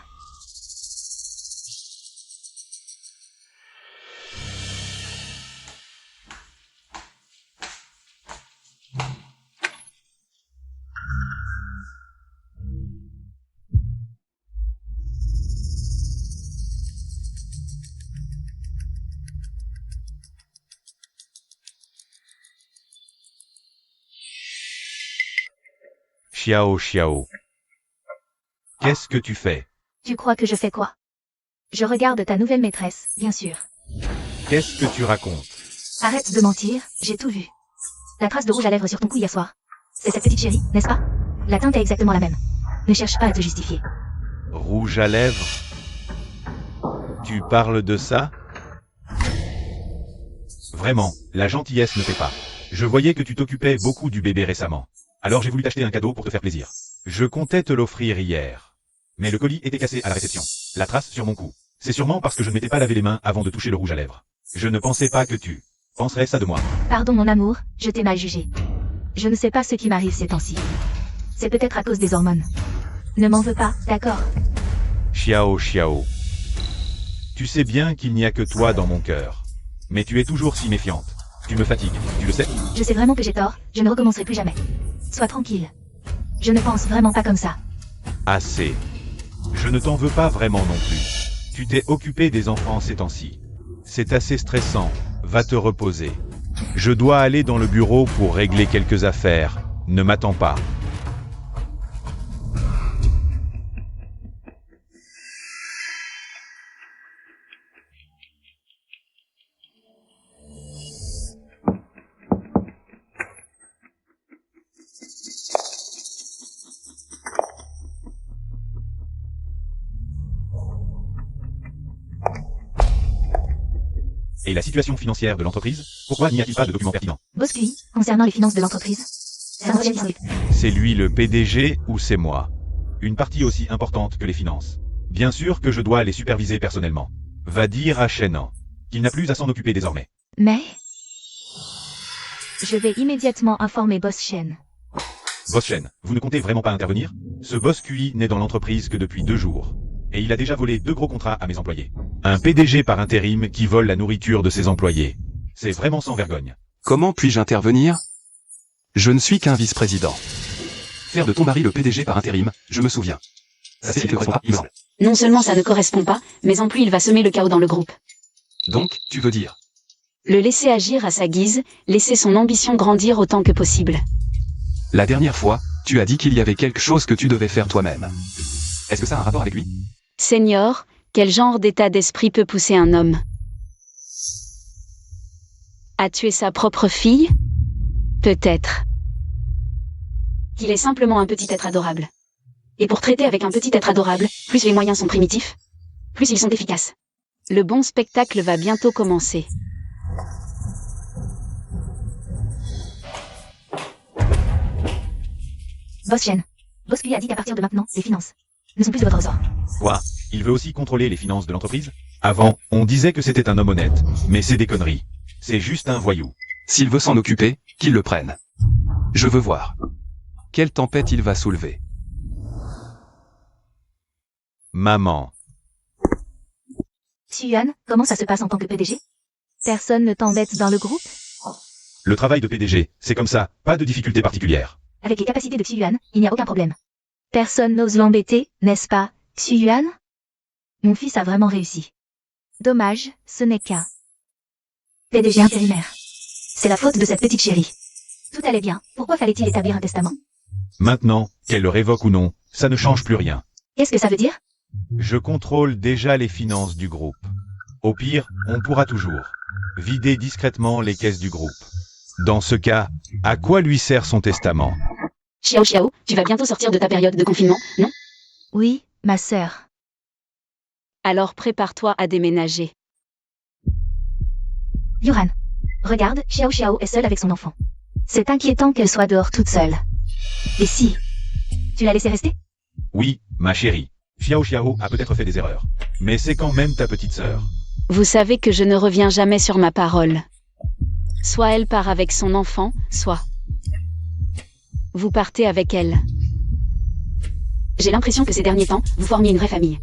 Xiao Xiao. Qu'est-ce que tu fais? Tu crois que je fais quoi? Je regarde ta nouvelle maîtresse, bien sûr. Qu'est-ce que tu racontes? Arrête de mentir, j'ai tout vu. La trace de rouge à lèvres sur ton cou hier soir. C'est cette petite chérie, n'est-ce pas? La teinte est exactement la même. Ne cherche pas à te justifier. Rouge à lèvres? Tu parles de ça? Vraiment, la gentillesse ne fait pas. Je voyais que tu t'occupais beaucoup du bébé récemment. Alors j'ai voulu t'acheter un cadeau pour te faire plaisir. Je comptais te l'offrir hier. Mais le colis était cassé à la réception. La trace sur mon cou. C'est sûrement parce que je ne m'étais pas lavé les mains avant de toucher le rouge à lèvres. Je ne pensais pas que tu penserais ça de moi. Pardon mon amour, je t'ai mal jugé. Je ne sais pas ce qui m'arrive ces temps-ci. C'est peut-être à cause des hormones. Ne m'en veux pas, d'accord? Xiao Xiao. Tu sais bien qu'il n'y a que toi dans mon cœur. Mais tu es toujours si méfiante. Tu me fatigues, tu le sais? Je sais vraiment que j'ai tort, je ne recommencerai plus jamais. Sois tranquille. Je ne pense vraiment pas comme ça. Assez. Je ne t'en veux pas vraiment non plus. Tu t'es occupé des enfants ces temps-ci. C'est assez stressant, va te reposer. Je dois aller dans le bureau pour régler quelques affaires. Ne m'attends pas. Et la situation financière de l'entreprise? Pourquoi n'y a-t-il pas de documents pertinents? Boss QI, concernant les finances de l'entreprise. Ça me disponible. C'est lui le PDG ou c'est moi? Une partie aussi importante que les finances. Bien sûr que je dois les superviser personnellement. Va dire à Shannon qu'il n'a plus à s'en occuper désormais. Mais... Je vais immédiatement informer Boss Shen. Boss Shen, vous ne comptez vraiment pas intervenir? Ce boss QI n'est dans l'entreprise que depuis 2 jours. Et il a déjà volé 2 gros contrats à mes employés. Un PDG par intérim qui vole la nourriture de ses employés. C'est vraiment sans vergogne. Comment puis-je intervenir? Je ne suis qu'un vice-président. Faire de ton mari le PDG par intérim, je me souviens. Ça c'est correspond pas, il me semble. Non seulement ça ne correspond pas, mais en plus il va semer le chaos dans le groupe. Donc, tu veux dire? Le laisser agir à sa guise, laisser son ambition grandir autant que possible. La dernière fois, tu as dit qu'il y avait quelque chose que tu devais faire toi-même. Est-ce que ça a un rapport avec lui? Senior, quel genre d'état d'esprit peut pousser un homme à tuer sa propre fille? Peut-être. Il est simplement un petit être adorable. Et pour traiter avec un petit être adorable, plus les moyens sont primitifs, plus ils sont efficaces. Le bon spectacle va bientôt commencer. Boss Shen. Boss QI a dit qu'à partir de maintenant, les finances ne sont plus de votre ressort. Quoi? Il veut aussi contrôler les finances de l'entreprise? Avant, on disait que c'était un homme honnête. Mais c'est des conneries. C'est juste un voyou. S'il veut s'en occuper, qu'il le prenne. Je veux voir. Quelle tempête il va soulever. Maman. Xu-Yuan, comment ça se passe en tant que PDG? Personne ne t'embête dans le groupe? Le travail de PDG, c'est comme ça, pas de difficultés particulières. Avec les capacités de Xu-Yuan, il n'y a aucun problème. Personne n'ose l'embêter, n'est-ce pas, Xu-Yuan? Mon fils a vraiment réussi. Dommage, ce n'est qu'un PDG intérimaire. C'est la faute de cette petite chérie. Tout allait bien, pourquoi fallait-il établir un testament? Maintenant, qu'elle le révoque ou non, ça ne change plus rien. Qu'est-ce que ça veut dire? Je contrôle déjà les finances du groupe. Au pire, on pourra toujours vider discrètement les caisses du groupe. Dans ce cas, à quoi lui sert son testament? Xiao Xiao, tu vas bientôt sortir de ta période de confinement, non? Oui, ma sœur. Alors prépare-toi à déménager. Yuran. Regarde, Xiao Xiao est seule avec son enfant. C'est inquiétant qu'elle soit dehors toute seule. Et si tu l'as laissée rester? Oui, ma chérie. Xiao Xiao a peut-être fait des erreurs. Mais c'est quand même ta petite sœur. Vous savez que je ne reviens jamais sur ma parole. Soit elle part avec son enfant, soit vous partez avec elle. J'ai l'impression que ces derniers temps, vous formiez une vraie famille.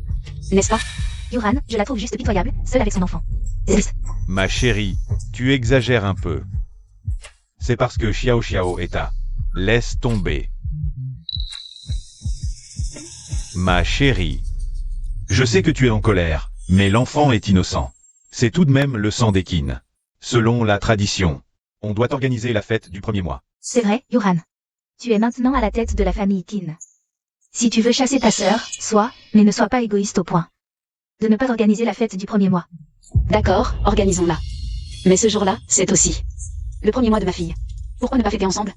N'est-ce pas? Yuran, je la trouve juste pitoyable, seule avec son enfant. Ma chérie, tu exagères un peu. C'est parce que Xiao Xiao est à... Laisse tomber. Ma chérie. Je sais que tu es en colère, mais l'enfant est innocent. C'est tout de même le sang des Qin. Selon la tradition, on doit organiser la fête du premier mois. C'est vrai, Yuran. Tu es maintenant à la tête de la famille Qin. Si tu veux chasser ta sœur, sois, mais ne sois pas égoïste au point de ne pas organiser la fête du premier mois. D'accord, organisons-la. Mais ce jour-là, c'est aussi le premier mois de ma fille. Pourquoi ne pas fêter ensemble?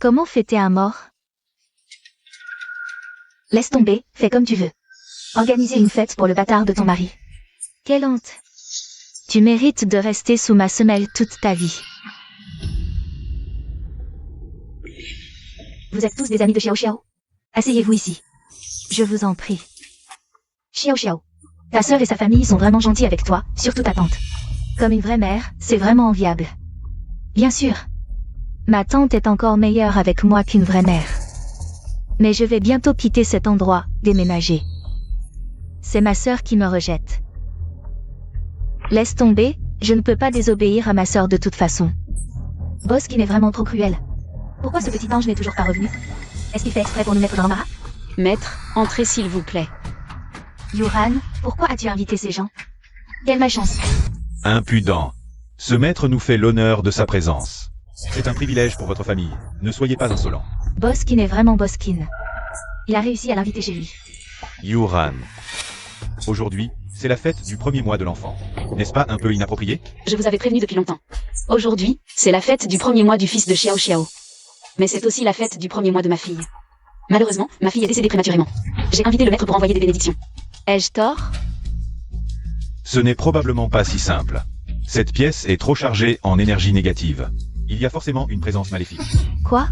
Comment fêter un mort? Laisse tomber, fais comme tu veux. Organiser une fête pour le bâtard de ton mari. Quelle honte. Tu mérites de rester sous ma semelle toute ta vie. Vous êtes tous des amis de Xiao Xiao? Asseyez-vous ici. Je vous en prie. Xiao Xiao. Ta sœur et sa famille sont vraiment gentils avec toi, surtout ta tante. Comme une vraie mère, c'est vraiment enviable. Bien sûr. Ma tante est encore meilleure avec moi qu'une vraie mère. Mais je vais bientôt quitter cet endroit, déménager. C'est ma sœur qui me rejette. Laisse tomber, je ne peux pas désobéir à ma sœur de toute façon. Boss Qin est vraiment trop cruel. Pourquoi ce petit ange n'est toujours pas revenu? Est-ce qu'il fait exprès pour nous mettre dans l'embarras? Maître, entrez s'il vous plaît. Yuran, pourquoi as-tu invité ces gens? Quelle malchance. Impudent. Ce maître nous fait l'honneur de sa présence. C'est un privilège pour votre famille. Ne soyez pas insolent. Boskin est vraiment Boskin. Il a réussi à l'inviter chez lui. Yuran. Aujourd'hui, c'est la fête du premier mois de l'enfant. N'est-ce pas un peu inapproprié? Je vous avais prévenu depuis longtemps. Aujourd'hui, c'est la fête du premier mois du fils de Xiao Xiao. Mais c'est aussi la fête du premier mois de ma fille. Malheureusement, ma fille est décédée prématurément. J'ai invité le maître pour envoyer des bénédictions. Ai-je tort? Ce n'est probablement pas si simple. Cette pièce est trop chargée en énergie négative. Il y a forcément une présence maléfique. Quoi?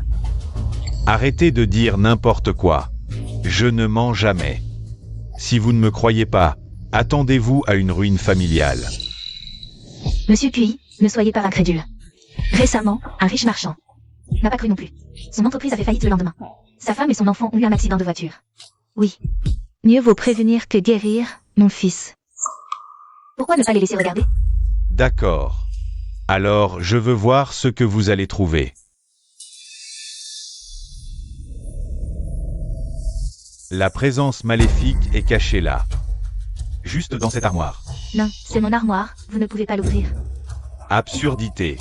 Arrêtez de dire n'importe quoi. Je ne mens jamais. Si vous ne me croyez pas, attendez-vous à une ruine familiale. Monsieur Cui, ne soyez pas incrédule. Récemment, un riche marchand n'a pas cru non plus. Son entreprise avait faillite le lendemain. Sa femme et son enfant ont eu un accident de voiture. Oui. Mieux vaut prévenir que guérir, mon fils. Pourquoi ne pas les laisser regarder? D'accord. Alors, je veux voir ce que vous allez trouver. La présence maléfique est cachée là. Juste dans cette armoire. Non, c'est mon armoire, vous ne pouvez pas l'ouvrir. Absurdité.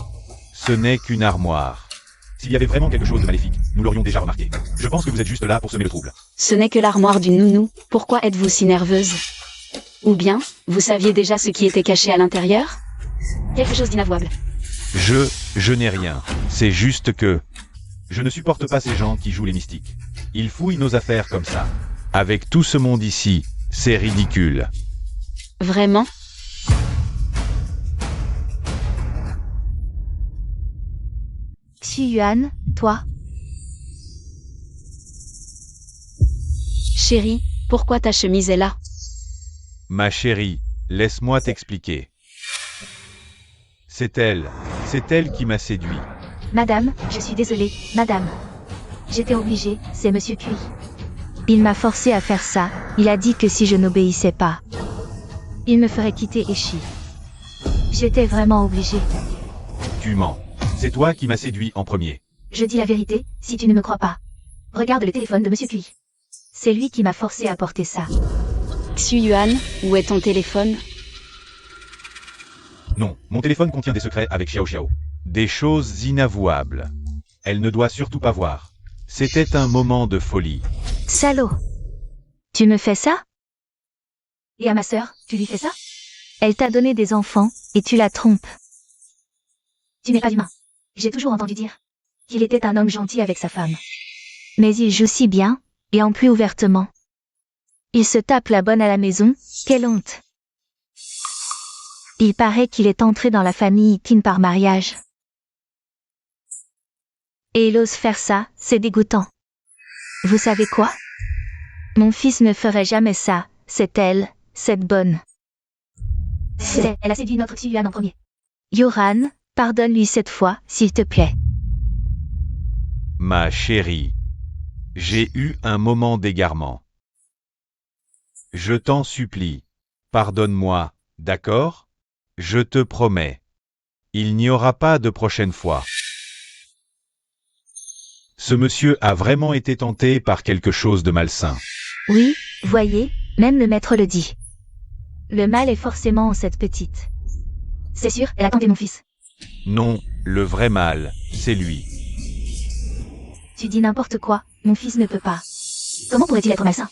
Ce n'est qu'une armoire. S'il y avait vraiment quelque chose de maléfique, nous l'aurions déjà remarqué. Je pense que vous êtes juste là pour semer le trouble. Ce n'est que l'armoire du nounou. Pourquoi êtes-vous si nerveuse? Ou bien, vous saviez déjà ce qui était caché à l'intérieur? Quelque chose d'inavouable. Je n'ai rien. C'est juste que... Je ne supporte pas ces gens qui jouent les mystiques. Ils fouillent nos affaires comme ça. Avec tout ce monde ici, c'est ridicule. Vraiment? Xu-Yuan, toi? Chérie, pourquoi ta chemise est là? Ma chérie, laisse-moi t'expliquer. C'est elle qui m'a séduit. Madame, je suis désolée, madame. J'étais obligée, c'est Monsieur Cui. Il m'a forcé à faire ça, il a dit que si je n'obéissais pas, il me ferait quitter Eshi. J'étais vraiment obligée. Tu mens. C'est toi qui m'as séduit en premier. Je dis la vérité, si tu ne me crois pas. Regarde le téléphone de Monsieur Cui. C'est lui qui m'a forcé à porter ça. Xu-Yuan, où est ton téléphone? Non, mon téléphone contient des secrets avec Xiao Xiao. Des choses inavouables. Elle ne doit surtout pas voir. C'était un moment de folie. Salaud! Tu me fais ça? Et à ma sœur, tu lui fais ça? Elle t'a donné des enfants, et tu la trompes. Tu n'es pas humain. J'ai toujours entendu dire qu'il était un homme gentil avec sa femme. Mais il joue si bien, et en plus ouvertement. Il se tape la bonne à la maison, quelle honte! Il paraît qu'il est entré dans la famille Qin par mariage. Et il ose faire ça, c'est dégoûtant. Vous savez quoi? Mon fils ne ferait jamais ça, c'est elle, cette bonne. Elle a séduit notre Xu-Yuan en premier. Yoran, pardonne-lui cette fois, s'il te plaît. Ma chérie. J'ai eu un moment d'égarement. Je t'en supplie. Pardonne-moi, d'accord? Je te promets. Il n'y aura pas de prochaine fois. Ce monsieur a vraiment été tenté par quelque chose de malsain. Oui, voyez, même le maître le dit. Le mal est forcément en cette petite. C'est sûr, elle a tenté mon fils. Non, le vrai mal, c'est lui. Tu dis n'importe quoi, mon fils ne peut pas. Comment pourrait-il être malsain?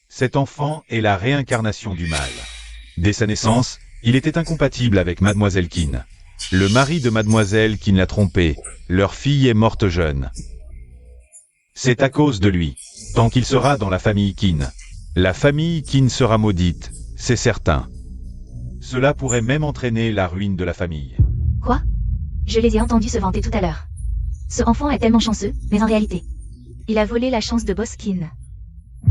Cet enfant est la réincarnation du mal. Dès sa naissance, il était incompatible avec Mademoiselle Qin. Le mari de Mademoiselle Qin l'a trompé. Leur fille est morte jeune. C'est à cause de lui. Tant qu'il sera dans la famille Qin. La famille Qin sera maudite, c'est certain. Cela pourrait même entraîner la ruine de la famille. Quoi? Je les ai entendus se vanter tout à l'heure. Ce enfant est tellement chanceux, mais en réalité, il a volé la chance de Boskin.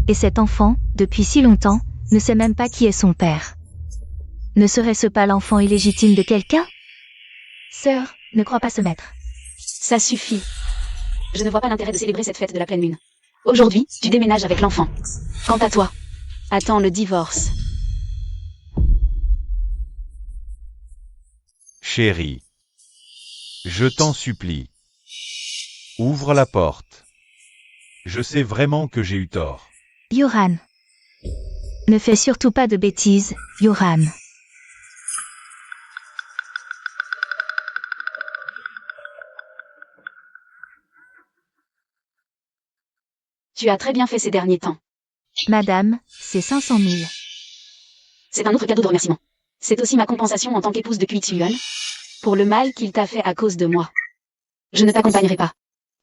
Et cet enfant, depuis si longtemps, ne sait même pas qui est son père. Ne serait-ce pas l'enfant illégitime de quelqu'un? Sœur, ne crois pas ce maître. Ça suffit. Je ne vois pas l'intérêt de célébrer cette fête de la pleine lune. Aujourd'hui, tu déménages avec l'enfant. Quant à toi, attends le divorce. Chérie, je t'en supplie. Ouvre la porte. Je sais vraiment que j'ai eu tort. Yoran. Ne fais surtout pas de bêtises, Yoran. Tu as très bien fait ces derniers temps. Madame, c'est 500 000. C'est un autre cadeau de remerciement. C'est aussi ma compensation en tant qu'épouse de Yuan pour le mal qu'il t'a fait à cause de moi. Je ne t'accompagnerai pas.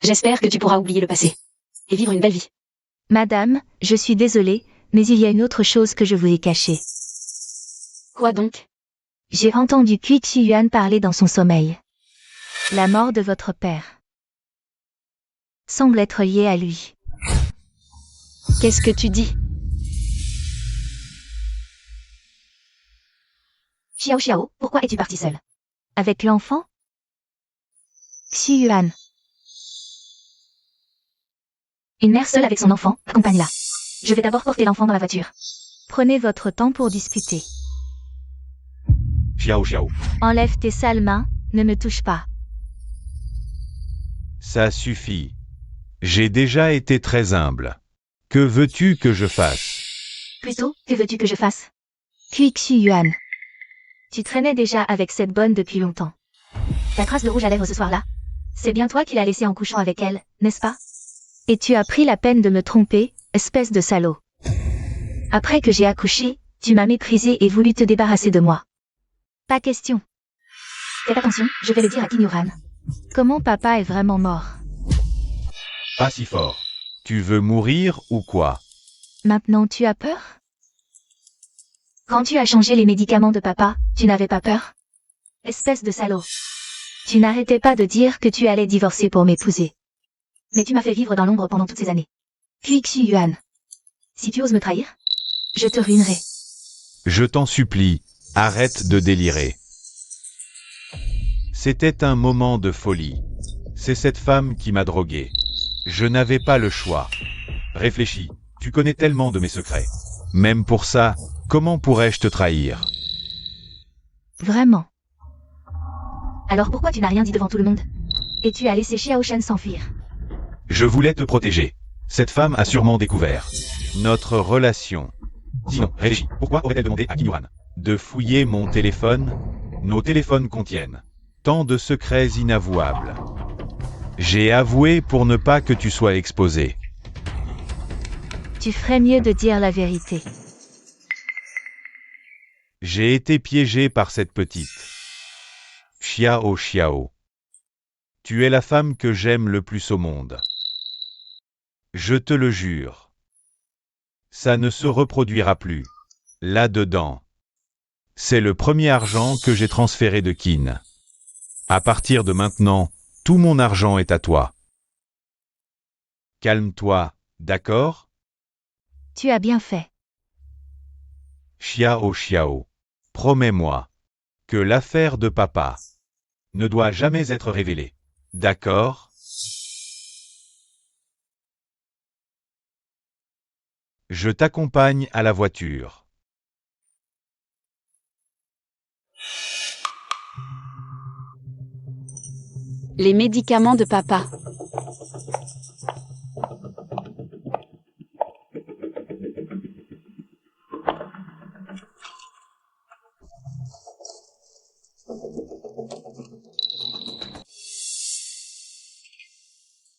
J'espère que tu pourras oublier le passé et vivre une belle vie. Madame, je suis désolée, mais il y a une autre chose que je vous ai cachée. Quoi donc? J'ai entendu Yuan parler dans son sommeil. La mort de votre père semble être liée à lui. Qu'est-ce que tu dis? Xiao, pourquoi es-tu parti seule? Avec l'enfant? Yuan. Une mère seule avec son enfant, accompagne-la. Je vais d'abord porter l'enfant dans la voiture. Prenez votre temps pour discuter. Xiao. Enlève tes sales mains, ne me touche pas. Ça suffit. J'ai déjà été très humble. Que veux-tu que je fasse? Plutôt, que veux-tu que je fasse? Yuan. Tu traînais déjà avec cette bonne depuis longtemps. Ta trace de rouge à lèvres ce soir-là? C'est bien toi qui l'as laissée en couchant avec elle, n'est-ce pas? Et tu as pris la peine de me tromper, espèce de salaud. Après que j'ai accouché, tu m'as méprisé et voulu te débarrasser de moi. Pas question. Fais attention, je vais le dire à Yuan. Comment papa est vraiment mort? Pas si fort. Tu veux mourir ou quoi? Maintenant tu as peur? Quand tu as changé les médicaments de papa, tu n'avais pas peur? Espèce de salaud. Tu n'arrêtais pas de dire que tu allais divorcer pour m'épouser. Mais tu m'as fait vivre dans l'ombre pendant toutes ces années. Yuan. Si tu oses me trahir, je te ruinerai. Je t'en supplie, arrête de délirer. C'était un moment de folie. C'est cette femme qui m'a drogué. Je n'avais pas le choix. Réfléchis, tu connais tellement de mes secrets. Même pour ça, comment pourrais-je te trahir? Vraiment. Alors pourquoi tu n'as rien dit devant tout le monde? Et tu as laissé Xiao Shen s'enfuir? Je voulais te protéger. Cette femme a sûrement découvert notre relation. Sinon, réfléchis, pourquoi aurait-elle demandé à Yuan de fouiller mon téléphone? Nos téléphones contiennent tant de secrets inavouables. J'ai avoué pour ne pas que tu sois exposé. Tu ferais mieux de dire la vérité. J'ai été piégé par cette petite. Xiao. Tu es la femme que j'aime le plus au monde. Je te le jure. Ça ne se reproduira plus. Là-dedans. C'est le premier argent que j'ai transféré de Qin. À partir de maintenant, tout mon argent est à toi. Calme-toi, d'accord? Tu as bien fait. Xiao. Promets-moi que l'affaire de papa ne doit jamais être révélée. D'accord? Je t'accompagne à la voiture. Les médicaments de papa.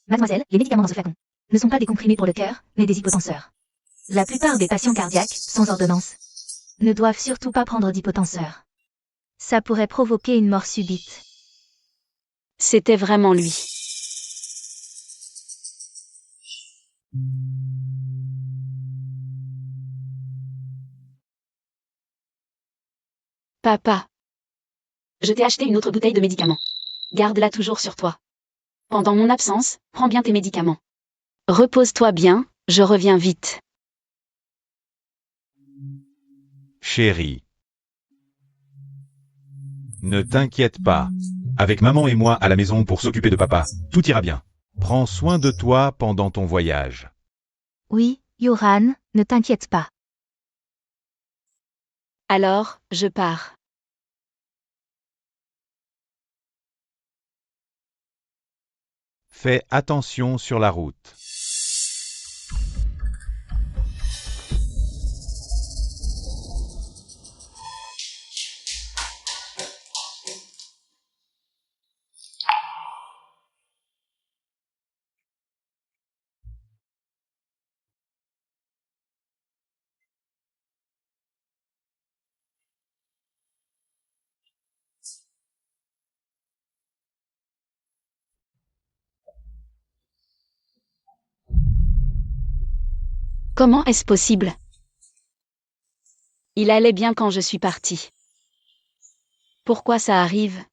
Mademoiselle, les médicaments dans ce flacon ne sont pas des comprimés pour le cœur, mais des hypotenseurs. La plupart des patients cardiaques, sans ordonnance, ne doivent surtout pas prendre d'hypotenseur. Ça pourrait provoquer une mort subite. C'était vraiment lui. Papa. Je t'ai acheté une autre bouteille de médicaments. Garde-la toujours sur toi. Pendant mon absence, prends bien tes médicaments. Repose-toi bien, je reviens vite. Chérie. Ne t'inquiète pas. Avec maman et moi à la maison pour s'occuper de papa, tout ira bien. Prends soin de toi pendant ton voyage. Oui, Yoran, ne t'inquiète pas. Alors, je pars. Fais attention sur la route. Comment est-ce possible? Il allait bien quand je suis partie. Pourquoi ça arrive?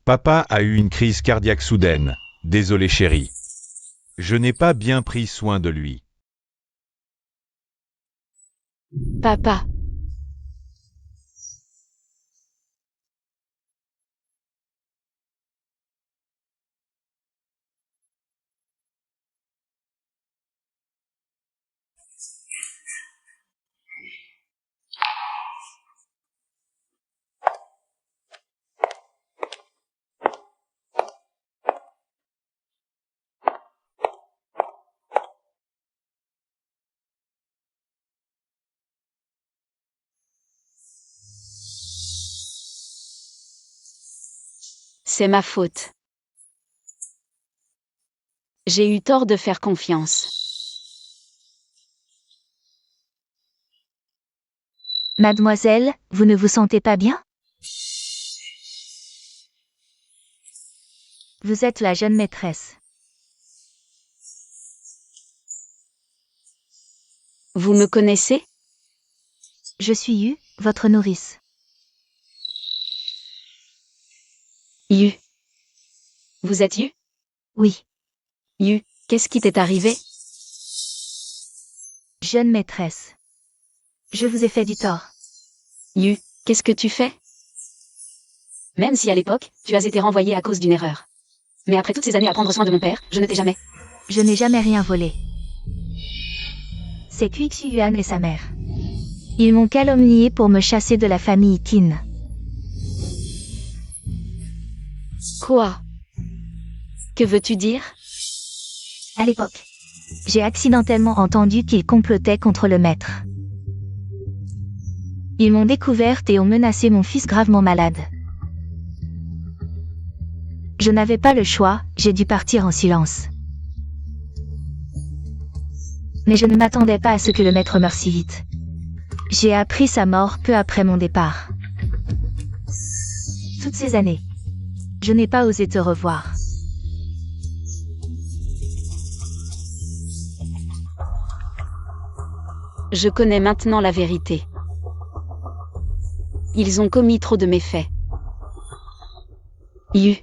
Papa a eu une crise cardiaque soudaine. Désolé chérie. Je n'ai pas bien pris soin de lui. Papa. C'est ma faute. J'ai eu tort de faire confiance. Mademoiselle, vous ne vous sentez pas bien? Vous êtes la jeune maîtresse. Vous me connaissez? Je suis Yu, votre nourrice. Yu. Vous êtes Yu? Oui, Yu, qu'est-ce qui t'est arrivé? jeune maîtresse. Je vous ai fait du tort. Yu, qu'est-ce que tu fais? Même si à l'époque, tu as été renvoyé à cause d'une erreur. Mais après toutes ces années à prendre soin de mon père, je ne t'ai jamais. Je n'ai jamais rien volé. C'est Qixu Yuan et sa mère. Ils m'ont calomnié pour me chasser de la famille Qin. Quoi? Que veux-tu dire? À l'époque, j'ai accidentellement entendu qu'ils complotaient contre le maître. Ils m'ont découverte et ont menacé mon fils gravement malade. Je n'avais pas le choix, j'ai dû partir en silence. Mais je ne m'attendais pas à ce que le maître meure si vite. J'ai appris sa mort peu après mon départ. Toutes ces années, je n'ai pas osé te revoir. Je connais maintenant la vérité. Ils ont commis trop de méfaits. Yu.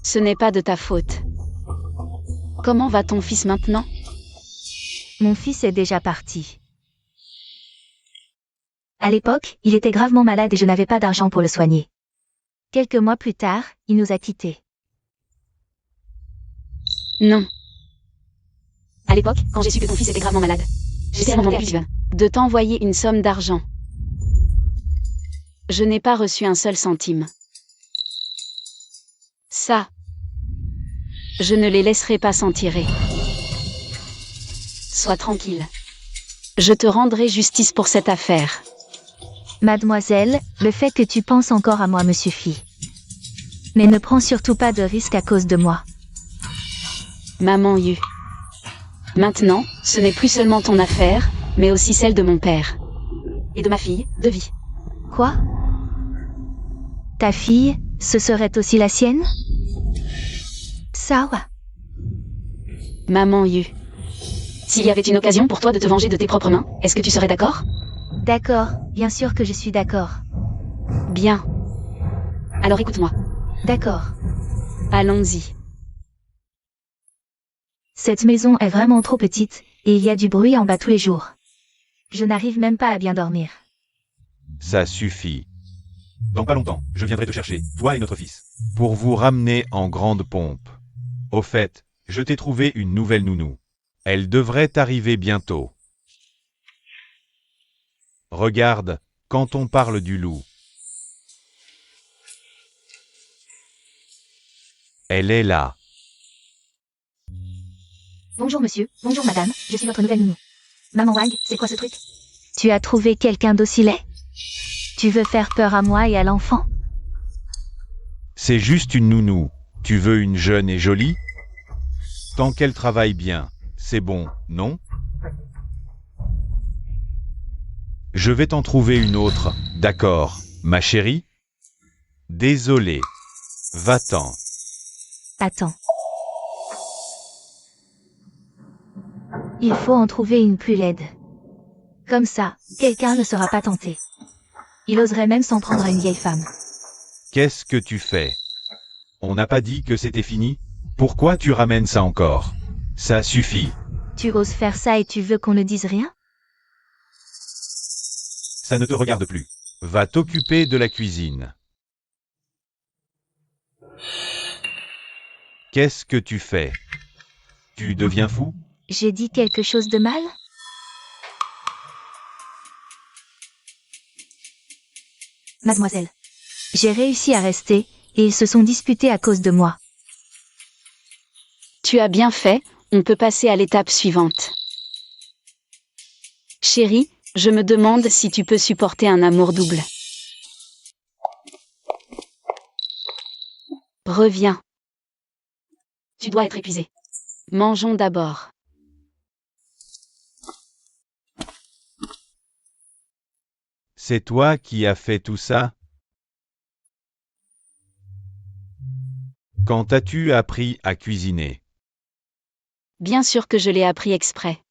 Ce n'est pas de ta faute. Comment va ton fils maintenant? Mon fils est déjà parti. À l'époque, il était gravement malade et je n'avais pas d'argent pour le soigner. Quelques mois plus tard, il nous a quittés. Non. À l'époque, quand j'ai su que ton fils était gravement malade, j'étais demandé à Steven de t'envoyer une somme d'argent. Je n'ai pas reçu un seul centime. Ça, je ne les laisserai pas s'en tirer. Sois tranquille. Je te rendrai justice pour cette affaire. Mademoiselle, le fait que tu penses encore à moi me suffit. Mais ne prends surtout pas de risques à cause de moi. Maman Yu. Maintenant, ce n'est plus seulement ton affaire, mais aussi celle de mon père. Et de ma fille, de Vie. Quoi? Ta fille, ce serait aussi la sienne? Sawa. Maman Yu. S'il y avait une occasion pour toi de te venger de tes propres mains, est-ce que tu serais d'accord? D'accord, bien sûr que je suis d'accord. Bien. Alors écoute-moi. D'accord. Allons-y. Cette maison est vraiment trop petite, et il y a du bruit en bas tous les jours. Je n'arrive même pas à bien dormir. Ça suffit. Dans pas longtemps, je viendrai te chercher, toi et notre fils. Pour vous ramener en grande pompe. Au fait, je t'ai trouvé une nouvelle nounou. Elle devrait arriver bientôt. Regarde, quand on parle du loup. Elle est là. Bonjour monsieur, bonjour madame, je suis votre nouvelle nounou. Maman Wang, c'est quoi ce truc? Tu as trouvé quelqu'un d'aussi laid? Tu veux faire peur à moi et à l'enfant? C'est juste une nounou. Tu veux une jeune et jolie? Tant qu'elle travaille bien, c'est bon, non? Je vais t'en trouver une autre, d'accord, ma chérie? Désolé. Va-t'en. Attends. Il faut en trouver une plus laide. Comme ça, quelqu'un ne sera pas tenté. Il oserait même s'en prendre à une vieille femme. Qu'est-ce que tu fais? On n'a pas dit que c'était fini? Pourquoi tu ramènes ça encore? Ça suffit. Tu oses faire ça et tu veux qu'on ne dise rien? Ça ne te regarde plus. Va t'occuper de la cuisine. Qu'est-ce que tu fais? Tu deviens fou? J'ai dit quelque chose de mal? Mademoiselle. J'ai réussi à rester, et ils se sont disputés à cause de moi. Tu as bien fait, on peut passer à l'étape suivante. Chérie, je me demande si tu peux supporter un amour double. Reviens. Tu dois être épuisé. Mangeons d'abord. C'est toi qui as fait tout ça? Quand as-tu appris à cuisiner? Bien sûr que je l'ai appris exprès.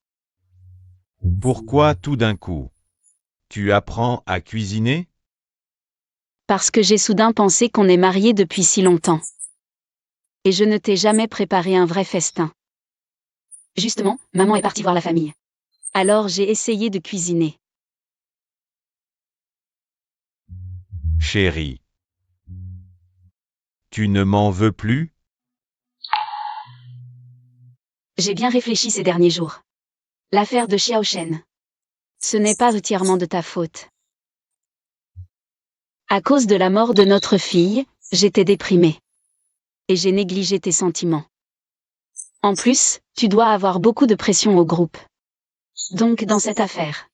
Pourquoi tout d'un coup? Tu apprends à cuisiner? Parce que j'ai soudain pensé qu'on est mariés depuis si longtemps. Et je ne t'ai jamais préparé un vrai festin. Justement, maman est partie voir la famille. Alors j'ai essayé de cuisiner. Chérie. Tu ne m'en veux plus? J'ai bien réfléchi ces derniers jours. L'affaire de Xiaoshen. Ce n'est pas entièrement de ta faute. À cause de la mort de notre fille, j'étais déprimée. Et j'ai négligé tes sentiments. En plus, tu dois avoir beaucoup de pression au groupe. Donc dans cette affaire,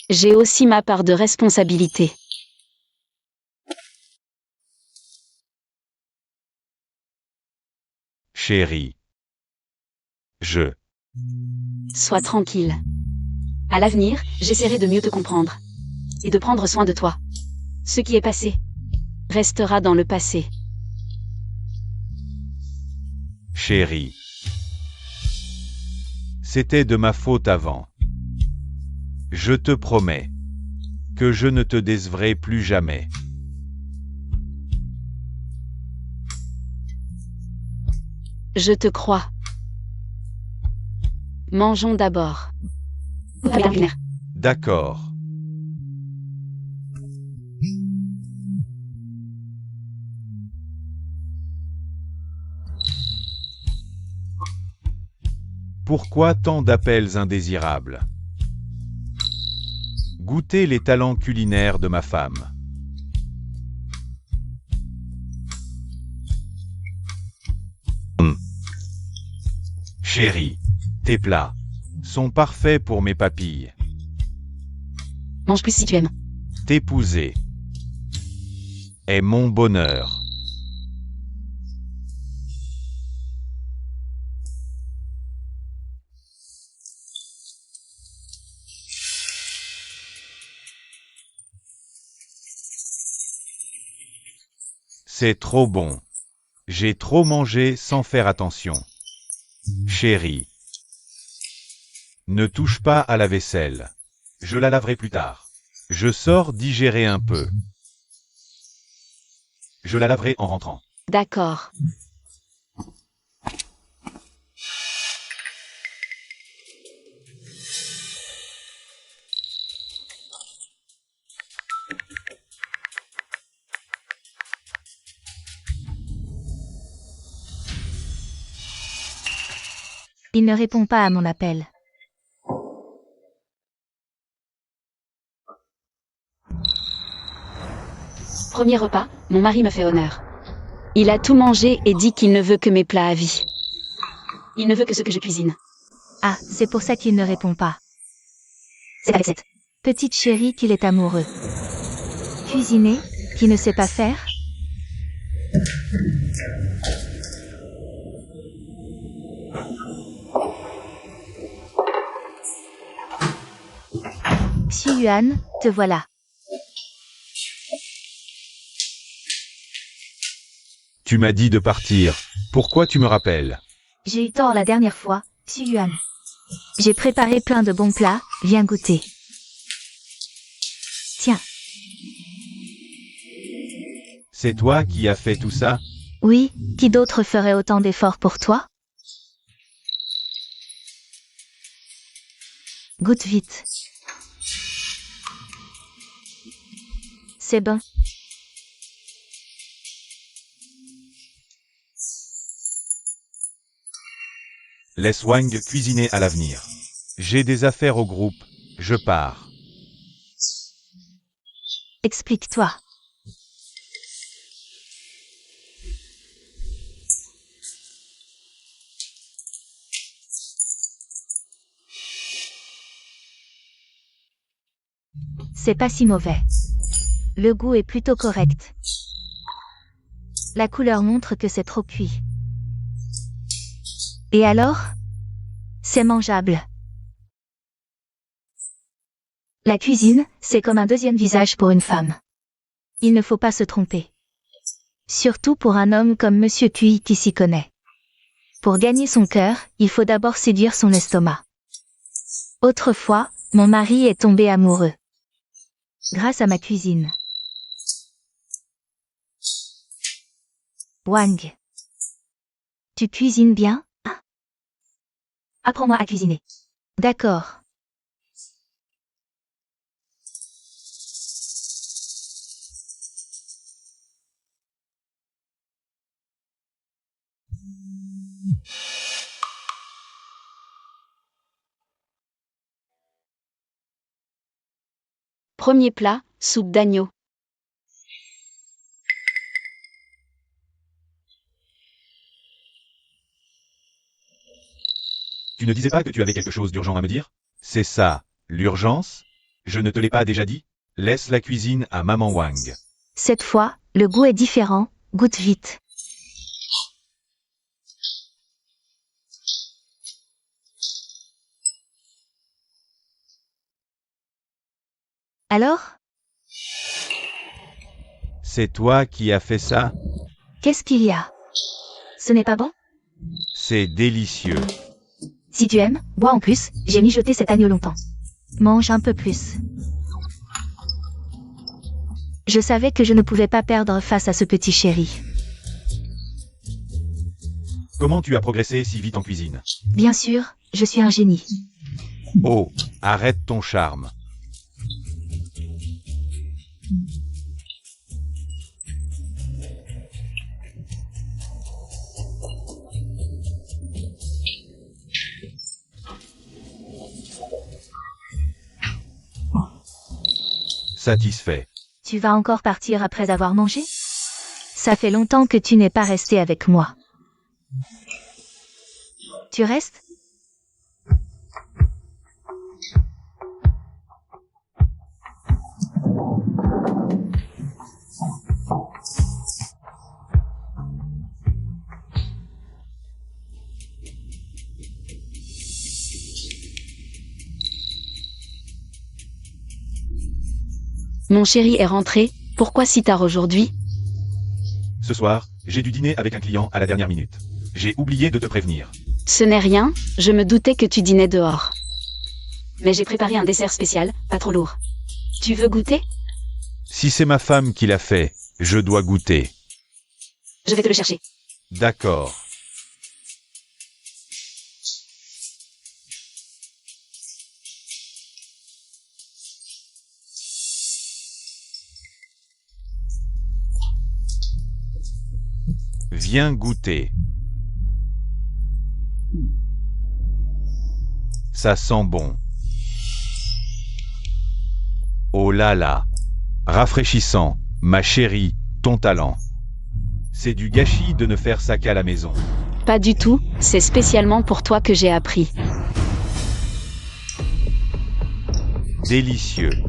j'ai aussi ma part de responsabilité. Chérie. Sois tranquille. À l'avenir, j'essaierai de mieux te comprendre. Et de prendre soin de toi. Ce qui est passé restera dans le passé. Chérie. C'était de ma faute avant. Je te promets que je ne te décevrai plus jamais. Je te crois. Mangeons d'abord. D'accord. Pourquoi tant d'appels indésirables? Goûtez les talents culinaires de ma femme. Chérie, tes plats sont parfaits pour mes papilles. Mange plus si tu aimes. T'épouser est mon bonheur. C'est trop bon. J'ai trop mangé sans faire attention. Chérie. Ne touche pas à la vaisselle. Je la laverai plus tard. Je sors digérer un peu. Je la laverai en rentrant. D'accord. Il ne répond pas à mon appel. Premier repas, mon mari me fait honneur. Il a tout mangé et dit qu'il ne veut que mes plats à vie. Il ne veut que ce que je cuisine. Ah, c'est pour ça qu'il ne répond pas. C'est avec cette Petite chérie qu'il est amoureux. Cuisiner, qui ne sait pas faire? Xu Yuan, te voilà. Tu m'as dit de partir. Pourquoi tu me rappelles? J'ai eu tort la dernière fois, Xu Yuan. J'ai préparé plein de bons plats, viens goûter. Tiens. C'est toi qui as fait tout ça? Oui, qui d'autre ferait autant d'efforts pour toi? Goûte vite. C'est bon. Laisse Wang cuisiner à l'avenir. J'ai des affaires au groupe, je pars. Explique-toi. C'est pas si mauvais. Le goût est plutôt correct. La couleur montre que c'est trop cuit. Et alors? C'est mangeable. La cuisine, c'est comme un deuxième visage pour une femme. Il ne faut pas se tromper. Surtout pour un homme comme Monsieur Cui qui s'y connaît. Pour gagner son cœur, il faut d'abord séduire son estomac. Autrefois, mon mari est tombé amoureux. Grâce à ma cuisine. Wang. Tu cuisines bien? Apprends-moi à cuisiner. D'accord. Premier plat, soupe d'agneau. Tu ne disais pas que tu avais quelque chose d'urgent à me dire? C'est ça, l'urgence? Je ne te l'ai pas déjà dit? Laisse la cuisine à maman Wang. Cette fois, le goût est différent, goûte vite. Alors? C'est toi qui as fait ça? Qu'est-ce qu'il y a? Ce n'est pas bon? C'est délicieux. Si tu aimes, bois en plus, j'ai mijoté cet agneau longtemps. Mange un peu plus. Je savais que je ne pouvais pas perdre face à ce petit chéri. Comment tu as progressé si vite en cuisine? Bien sûr, je suis un génie. Oh, arrête ton charme. Satisfait. Tu vas encore partir après avoir mangé? Ça fait longtemps que tu n'es pas resté avec moi. Tu restes? Mon chéri est rentré, pourquoi si tard aujourd'hui? Ce soir, j'ai dû dîner avec un client à la dernière minute. J'ai oublié de te prévenir. Ce n'est rien, je me doutais que tu dînais dehors. Mais j'ai préparé un dessert spécial, pas trop lourd. Tu veux goûter? Si c'est ma femme qui l'a fait, je dois goûter. Je vais te le chercher. D'accord. Viens goûter. Ça sent bon. Oh là là. Rafraîchissant, ma chérie, ton talent. C'est du gâchis de ne faire ça qu'à la maison. Pas du tout, c'est spécialement pour toi que j'ai appris. Délicieux.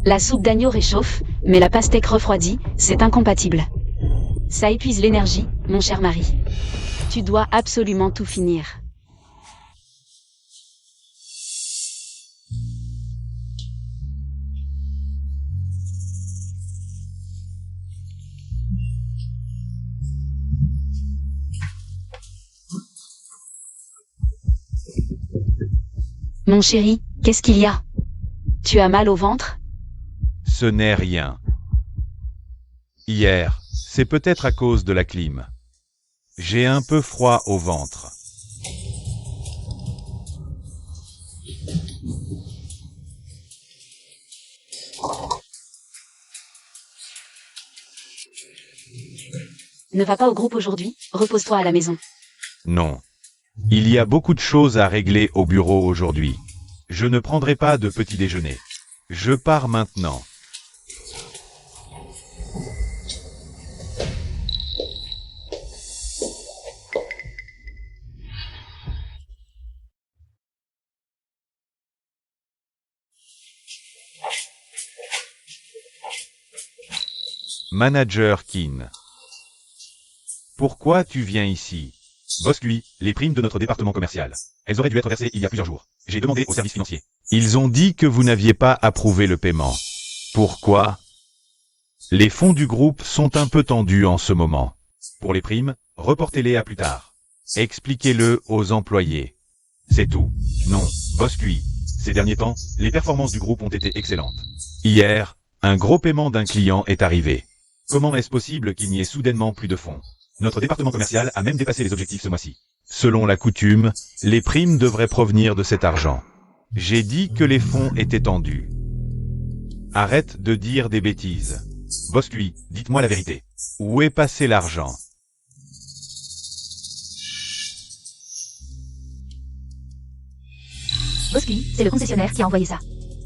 La soupe d'agneau réchauffe, mais la pastèque refroidit, c'est incompatible. Ça épuise l'énergie, mon cher mari. Tu dois absolument tout finir. Mon chéri, qu'est-ce qu'il y a? Tu as mal au ventre? Ce n'est rien. Hier, c'est peut-être à cause de la clim. J'ai un peu froid au ventre. Ne va pas au groupe aujourd'hui, repose-toi à la maison. Non. Il y a beaucoup de choses à régler au bureau aujourd'hui. Je ne prendrai pas de petit déjeuner. Je pars maintenant. Manager Keane. Pourquoi tu viens ici? Boss lui, les primes de notre département commercial. Elles auraient dû être versées il y a plusieurs jours. J'ai demandé au service financier. Ils ont dit que vous n'aviez pas approuvé le paiement. Pourquoi? Les fonds du groupe sont un peu tendus en ce moment. Pour les primes, reportez-les à plus tard. Expliquez-le aux employés. C'est tout. Non, Boss lui. Ces derniers temps, les performances du groupe ont été excellentes. Hier, un gros paiement d'un client est arrivé. Comment est-ce possible qu'il n'y ait soudainement plus de fonds? Notre département commercial a même dépassé les objectifs ce mois-ci. Selon la coutume, les primes devraient provenir de cet argent. J'ai dit que les fonds étaient tendus. Arrête de dire des bêtises. Boss lui, dites-moi la vérité. Où est passé l'argent? Bosqui, c'est le concessionnaire qui a envoyé ça.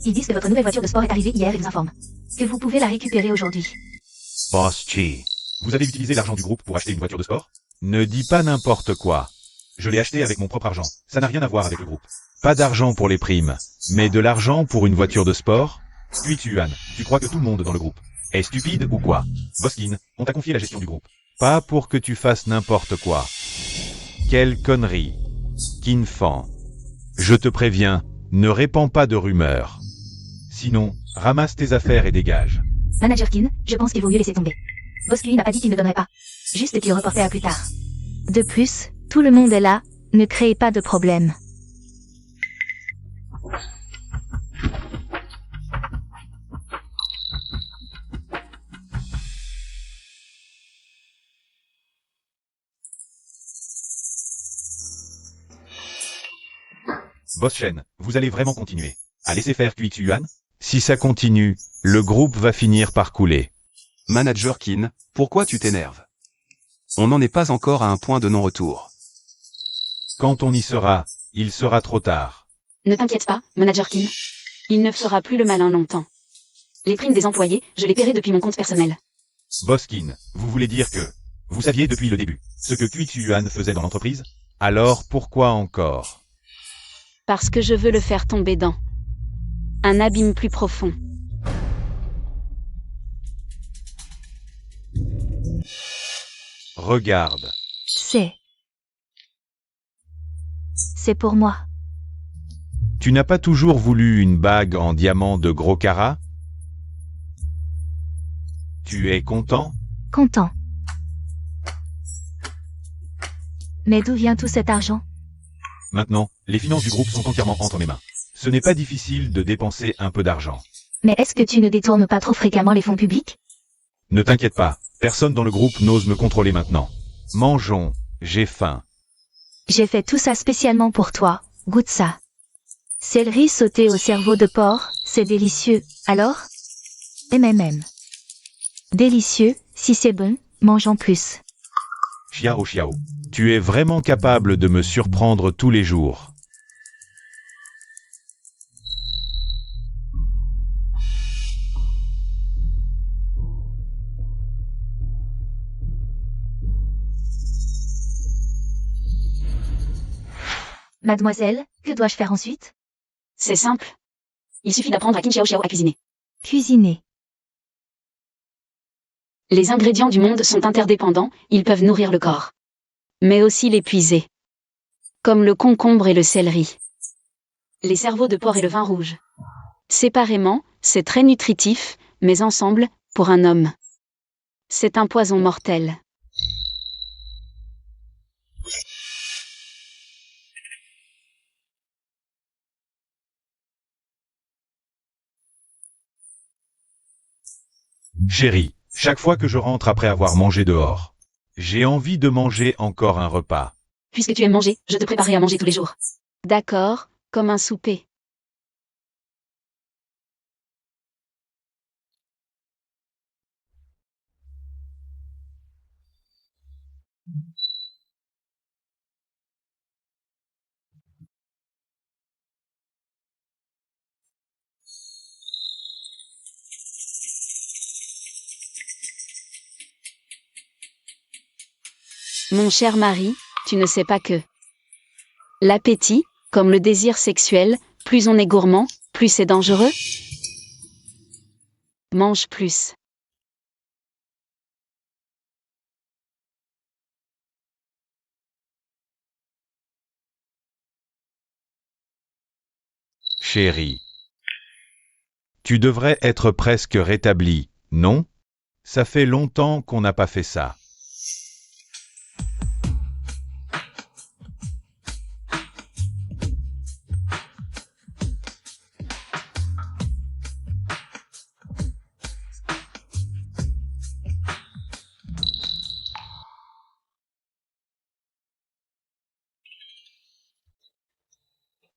Ils disent que votre nouvelle voiture de sport est arrivée hier et vous informent que vous pouvez la récupérer aujourd'hui. Boss Chi. Vous avez utilisé l'argent du groupe pour acheter une voiture de sport? Ne dis pas n'importe quoi. Je l'ai acheté avec mon propre argent. Ça n'a rien à voir avec le groupe. Pas d'argent pour les primes, mais de l'argent pour une voiture de sport? Puis Yuan, tu crois que tout le monde dans le groupe est stupide ou quoi? Boskin, on t'a confié la gestion du groupe. Pas pour que tu fasses n'importe quoi. Quelle connerie. Qin Fan. Je te préviens, ne répands pas de rumeurs. Sinon, ramasse tes affaires et dégage. Manager Keane, je pense qu'il vaut mieux laisser tomber. Bosqui n'a pas dit qu'il ne donnerait pas. Juste qu'il reportait à plus tard. De plus, tout le monde est là, ne créez pas de problème. Boss Shen, vous allez vraiment continuer à laisser faire QX Yuan? Si ça continue, le groupe va finir par couler. Manager Keane, pourquoi tu t'énerves? On n'en est pas encore à un point de non-retour. Quand on y sera, il sera trop tard. Ne t'inquiète pas, Manager Keane. Il ne fera plus le malin longtemps. Les primes des employés, je les paierai depuis mon compte personnel. Boskin, vous voulez dire que vous saviez depuis le début ce que QX Yuan faisait dans l'entreprise? Alors pourquoi encore? Parce que je veux le faire tomber dans un abîme plus profond. Regarde. C'est pour moi. Tu n'as pas toujours voulu une bague en diamant de gros carat? Tu es content? Content. Mais d'où vient tout cet argent? Maintenant, les finances du groupe sont entièrement entre mes mains. Ce n'est pas difficile de dépenser un peu d'argent. Mais est-ce que tu ne détournes pas trop fréquemment les fonds publics? Ne t'inquiète pas, personne dans le groupe n'ose me contrôler maintenant. Mangeons, j'ai faim. J'ai fait tout ça spécialement pour toi, goûte ça. Céleri sauté au cerveau de porc, c'est délicieux, alors? MMM. Délicieux, si c'est bon, mange en plus. Xiao Xiao, tu es vraiment capable de me surprendre tous les jours. Mademoiselle, que dois-je faire ensuite? C'est simple. Il suffit d'apprendre à Qin Xiao Xiao à cuisiner. Cuisiner. Les ingrédients du monde sont interdépendants, ils peuvent nourrir le corps. Mais aussi l'épuiser. Comme le concombre et le céleri. Les cerveaux de porc et le vin rouge. Séparément, c'est très nutritif, mais ensemble, pour un homme. C'est un poison mortel. Chérie, chaque fois que je rentre après avoir mangé dehors, j'ai envie de manger encore un repas. Puisque tu aimes manger, je te préparerai à manger tous les jours. D'accord, comme un souper. Mon cher mari, tu ne sais pas que l'appétit, comme le désir sexuel, plus on est gourmand, plus c'est dangereux. Mange plus. Chérie. Tu devrais être presque rétabli, non? Ça fait longtemps qu'on n'a pas fait ça.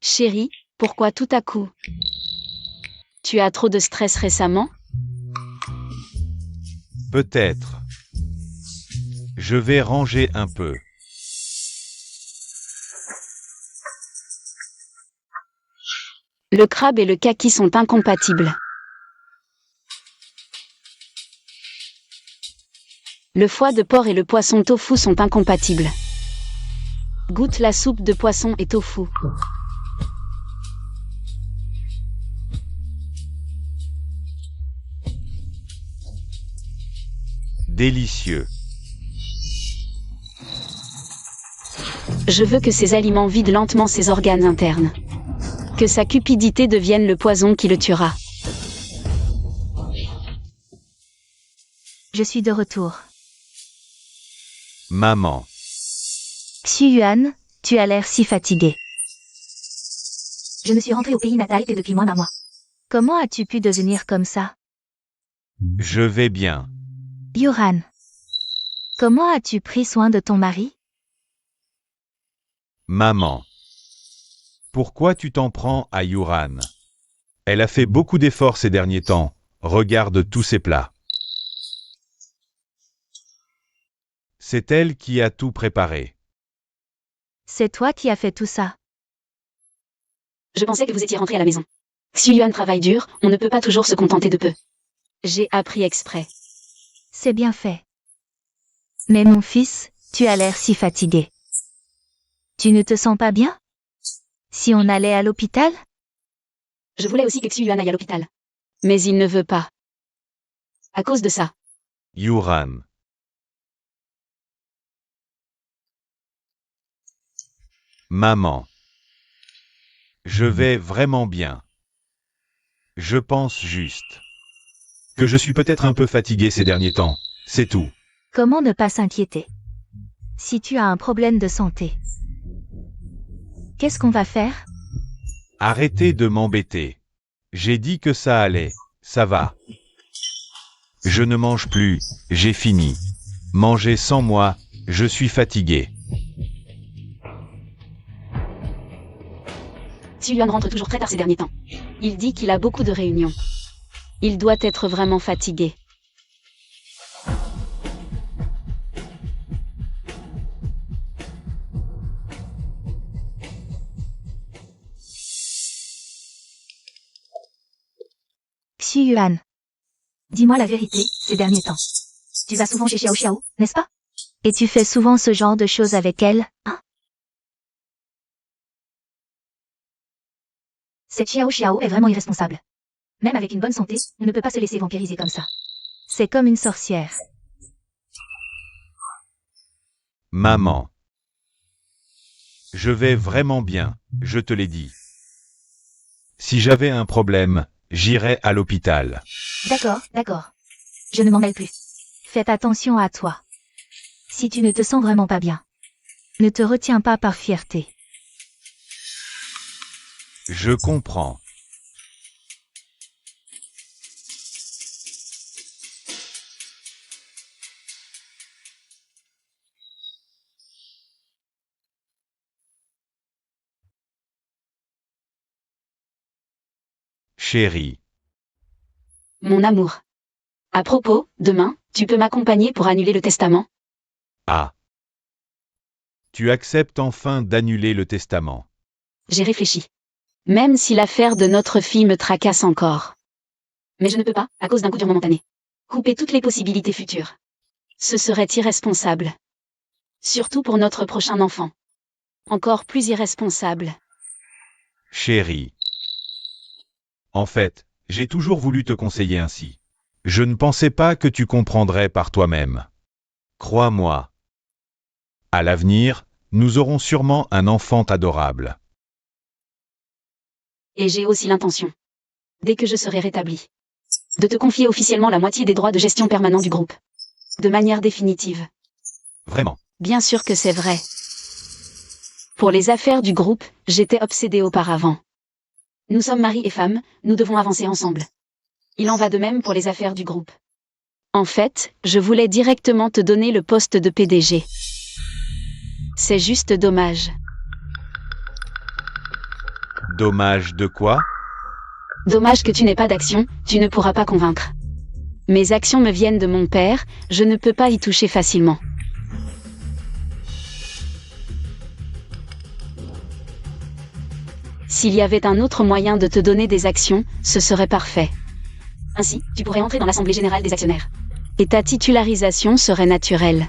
Chérie, pourquoi tout à coup? Tu as trop de stress récemment? Peut-être. Je vais ranger un peu. Le crabe et le kaki sont incompatibles. Le foie de porc et le poisson tofu sont incompatibles. Goûte la soupe de poisson et tofu. Délicieux. Je veux que ces aliments vident lentement ses organes internes. Que sa cupidité devienne le poison qui le tuera. Je suis de retour. Maman. Xu-Yuan, tu as l'air si fatigué. Je me suis rentrée au pays natal depuis moins d'un mois. Comment as-tu pu devenir comme ça? Je vais bien. Yuran. Comment as-tu pris soin de ton mari? Maman. Pourquoi tu t'en prends à Yuran? Elle a fait beaucoup d'efforts ces derniers temps. Regarde tous ses plats. C'est elle qui a tout préparé. C'est toi qui as fait tout ça. Je pensais que vous étiez rentré à la maison. Si Yuan travaille dur, on ne peut pas toujours se contenter de peu. J'ai appris exprès. C'est bien fait. Mais mon fils, tu as l'air si fatigué. Tu ne te sens pas bien? Si on allait à l'hôpital? Je voulais aussi que Xu Yuan aille à l'hôpital. Mais il ne veut pas. À cause de ça. Yuran. Maman. Je vais vraiment bien. Je pense juste que je suis peut-être un peu fatigué ces derniers temps, c'est tout. Comment ne pas s'inquiéter? Si tu as un problème de santé, qu'est-ce qu'on va faire? Arrêtez de m'embêter. J'ai dit que ça allait, ça va. Je ne mange plus, j'ai fini. Mangez sans moi, je suis fatigué. Xu Yuan rentre toujours très tard ces derniers temps. Il dit qu'il a beaucoup de réunions. Il doit être vraiment fatigué. Xu-Yuan. Dis-moi la vérité, ces derniers temps. Tu vas souvent chez Xiao Xiao, n'est-ce pas? Et tu fais souvent ce genre de choses avec elle, hein? Cette Xiao Xiao est vraiment irresponsable. Même avec une bonne santé, on ne peut pas se laisser vampiriser comme ça. C'est comme une sorcière. Maman. Je vais vraiment bien, je te l'ai dit. Si j'avais un problème, j'irais à l'hôpital. D'accord, d'accord. Je ne m'en mêle plus. Fais attention à toi. Si tu ne te sens vraiment pas bien, ne te retiens pas par fierté. Je comprends. Chérie. Mon amour. À propos, demain, tu peux m'accompagner pour annuler le testament? Ah. Tu acceptes enfin d'annuler le testament. J'ai réfléchi. Même si l'affaire de notre fille me tracasse encore. Mais je ne peux pas, à cause d'un coup dur momentané. Couper toutes les possibilités futures. Ce serait irresponsable. Surtout pour notre prochain enfant. Encore plus irresponsable. Chérie. En fait, j'ai toujours voulu te conseiller ainsi. Je ne pensais pas que tu comprendrais par toi-même. Crois-moi. À l'avenir, nous aurons sûrement un enfant adorable. Et j'ai aussi l'intention, dès que je serai rétabli, de te confier officiellement la moitié des droits de gestion permanents du groupe. De manière définitive. Vraiment. Bien sûr que c'est vrai. Pour les affaires du groupe, j'étais obsédée auparavant. Nous sommes mari et femme, nous devons avancer ensemble. Il en va de même pour les affaires du groupe. En fait, je voulais directement te donner le poste de PDG. C'est juste dommage. Dommage de quoi? Dommage que tu n'aies pas d'action, tu ne pourras pas convaincre. Mes actions me viennent de mon père, je ne peux pas y toucher facilement. S'il y avait un autre moyen de te donner des actions, ce serait parfait. Ainsi, tu pourrais entrer dans l'Assemblée Générale des Actionnaires. Et ta titularisation serait naturelle.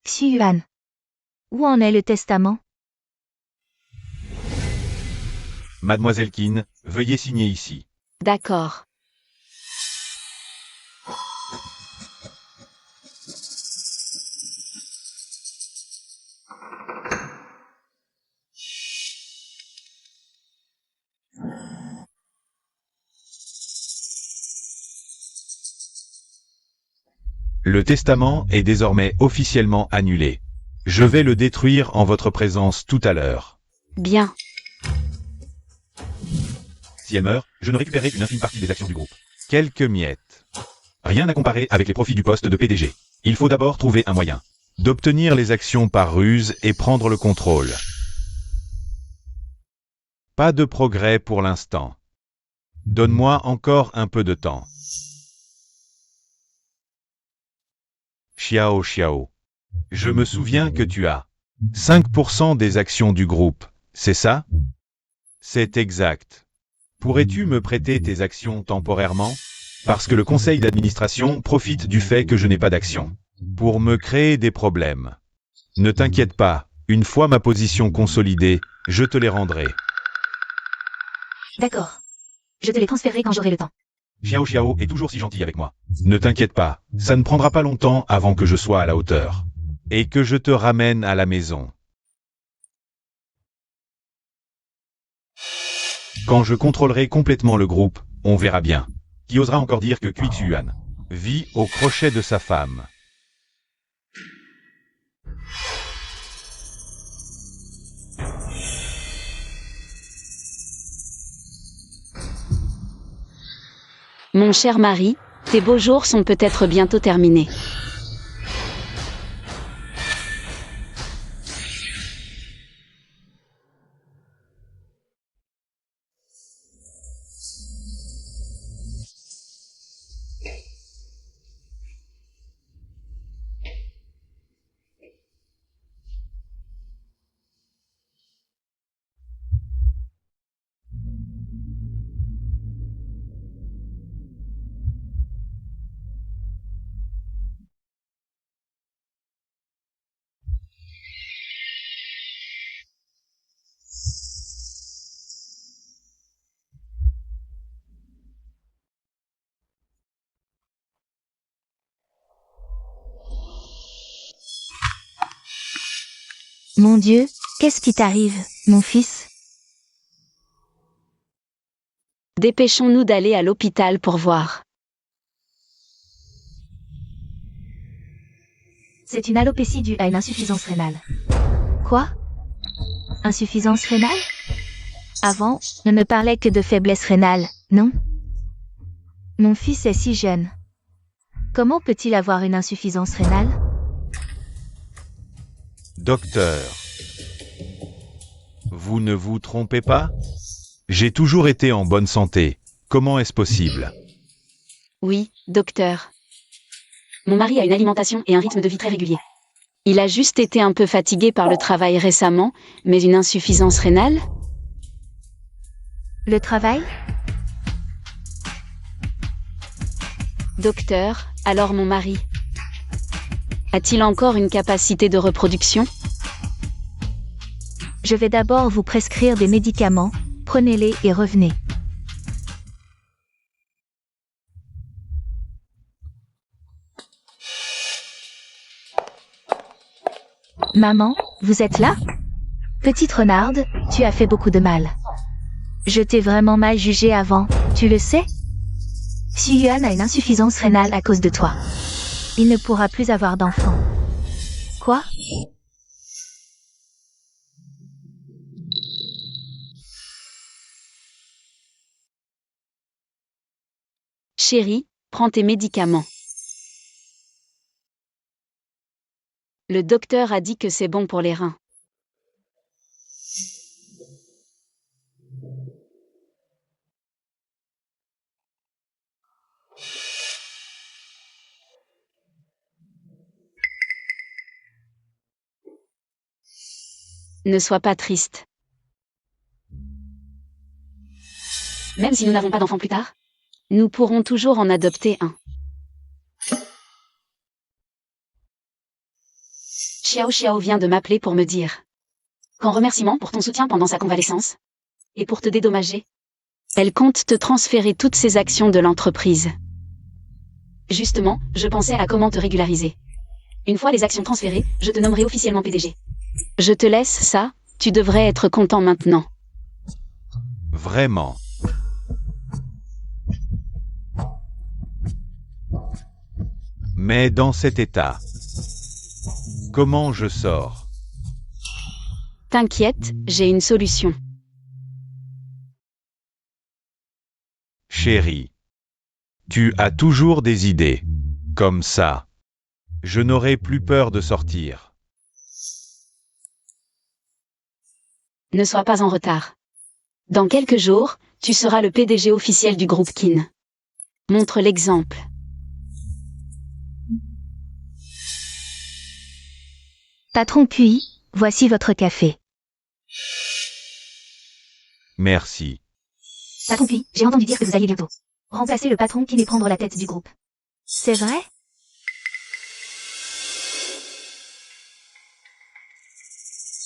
Xu-Yuan. Où en est le testament? Mademoiselle Qin, veuillez signer ici. D'accord. Le testament est désormais officiellement annulé. Je vais le détruire en votre présence tout à l'heure. Bien. Si elle meurt, je ne récupérerai qu'une infime partie des actions du groupe. Quelques miettes. Rien à comparer avec les profits du poste de PDG. Il faut d'abord trouver un moyen d'obtenir les actions par ruse et prendre le contrôle. Pas de progrès pour l'instant. Donne-moi encore un peu de temps. Xiao Xiao. Je me souviens que tu as 5% des actions du groupe, c'est ça? C'est exact. Pourrais-tu me prêter tes actions temporairement? Parce que le conseil d'administration profite du fait que je n'ai pas d'actions pour me créer des problèmes. Ne t'inquiète pas, une fois ma position consolidée, je te les rendrai. D'accord. Je te les transférerai quand j'aurai le temps. Xiao Xiao est toujours si gentil avec moi. Ne t'inquiète pas, ça ne prendra pas longtemps avant que je sois à la hauteur. Et que je te ramène à la maison. Quand je contrôlerai complètement le groupe, on verra bien. Qui osera encore dire que Kui Xuan vit au crochet de sa femme? Mon cher mari, tes beaux jours sont peut-être bientôt terminés. Mon Dieu, qu'est-ce qui t'arrive, mon fils? Dépêchons-nous d'aller à l'hôpital pour voir. C'est une alopécie due à une insuffisance rénale. Quoi? Insuffisance rénale? Avant, on ne parlait que de faiblesse rénale, non? Mon fils est si jeune. Comment peut-il avoir une insuffisance rénale? Docteur. Vous ne vous trompez pas? J'ai toujours été en bonne santé. Comment est-ce possible? Oui, docteur. Mon mari a une alimentation et un rythme de vie très régulier. Il a juste été un peu fatigué par le travail récemment, mais une insuffisance rénale? Le travail? Docteur, alors mon mari a-t-il encore une capacité de reproduction? Je vais d'abord vous prescrire des médicaments, prenez-les et revenez. Maman, vous êtes là? Petite renarde, tu as fait beaucoup de mal. Je t'ai vraiment mal jugé avant, tu le sais? Xu-Yuan a une insuffisance rénale à cause de toi. Il ne pourra plus avoir d'enfant. Quoi? Chérie, prends tes médicaments. Le docteur a dit que c'est bon pour les reins. Ne sois pas triste. Même si nous n'avons pas d'enfant plus tard, nous pourrons toujours en adopter un. Xiao Xiao vient de m'appeler pour me dire qu'en remerciement pour ton soutien pendant sa convalescence, et pour te dédommager, elle compte te transférer toutes ses actions de l'entreprise. Justement, je pensais à comment te régulariser. Une fois les actions transférées, je te nommerai officiellement PDG. Je te laisse ça, tu devrais être content maintenant. Vraiment. Mais dans cet état, comment je sors? T'inquiète, j'ai une solution. Chérie, tu as toujours des idées. Comme ça, je n'aurai plus peur de sortir. Ne sois pas en retard. Dans quelques jours, tu seras le PDG officiel du groupe Kin. Montre l'exemple. Patron Cui, voici votre café. Merci. Patron Cui, j'ai entendu dire que vous alliez bientôt remplacer le patron qui et prendre la tête du groupe. C'est vrai?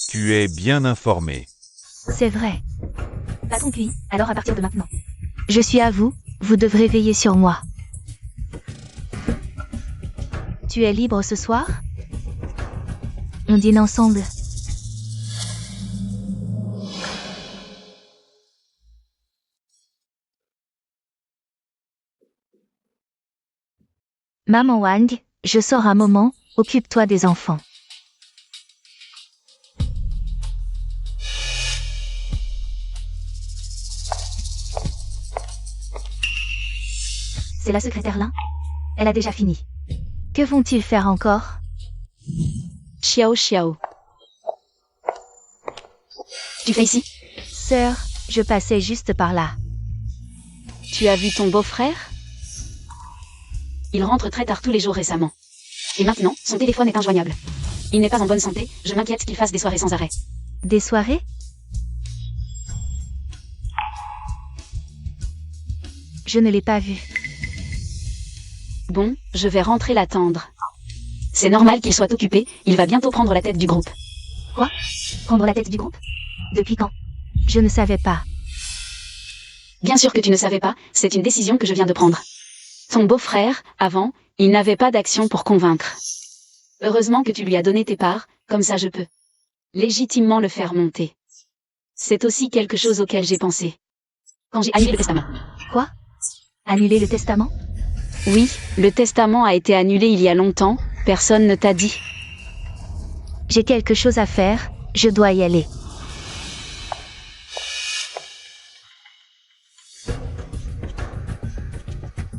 Tu es bien informé. C'est vrai. Patron Cui, alors à partir de maintenant. Je suis à vous, vous devrez veiller sur moi. Tu es libre ce soir? On dîne ensemble. Maman Wang, je sors un moment, occupe-toi des enfants. C'est la secrétaire Lin. Elle a déjà fini. Que vont-ils faire encore? Xiao Xiao. Tu fais ici? Sœur, je passais juste par là. Tu as vu ton beau-frère? Il rentre très tard tous les jours récemment. Et maintenant, son téléphone est injoignable. Il n'est pas en bonne santé, je m'inquiète qu'il fasse des soirées sans arrêt. Des soirées? Je ne l'ai pas vu. Bon, je vais rentrer l'attendre. C'est normal qu'il soit occupé, il va bientôt prendre la tête du groupe. Quoi? Prendre la tête du groupe? Depuis quand? Je ne savais pas. Bien sûr que tu ne savais pas, c'est une décision que je viens de prendre. Ton beau-frère, avant, il n'avait pas d'action pour convaincre. Heureusement que tu lui as donné tes parts, comme ça je peux légitimement le faire monter. C'est aussi quelque chose auquel j'ai pensé. Quand j'ai annulé le testament. Quoi? Annuler le testament? Oui, le testament a été annulé il y a longtemps, personne ne t'a dit. J'ai quelque chose à faire, je dois y aller.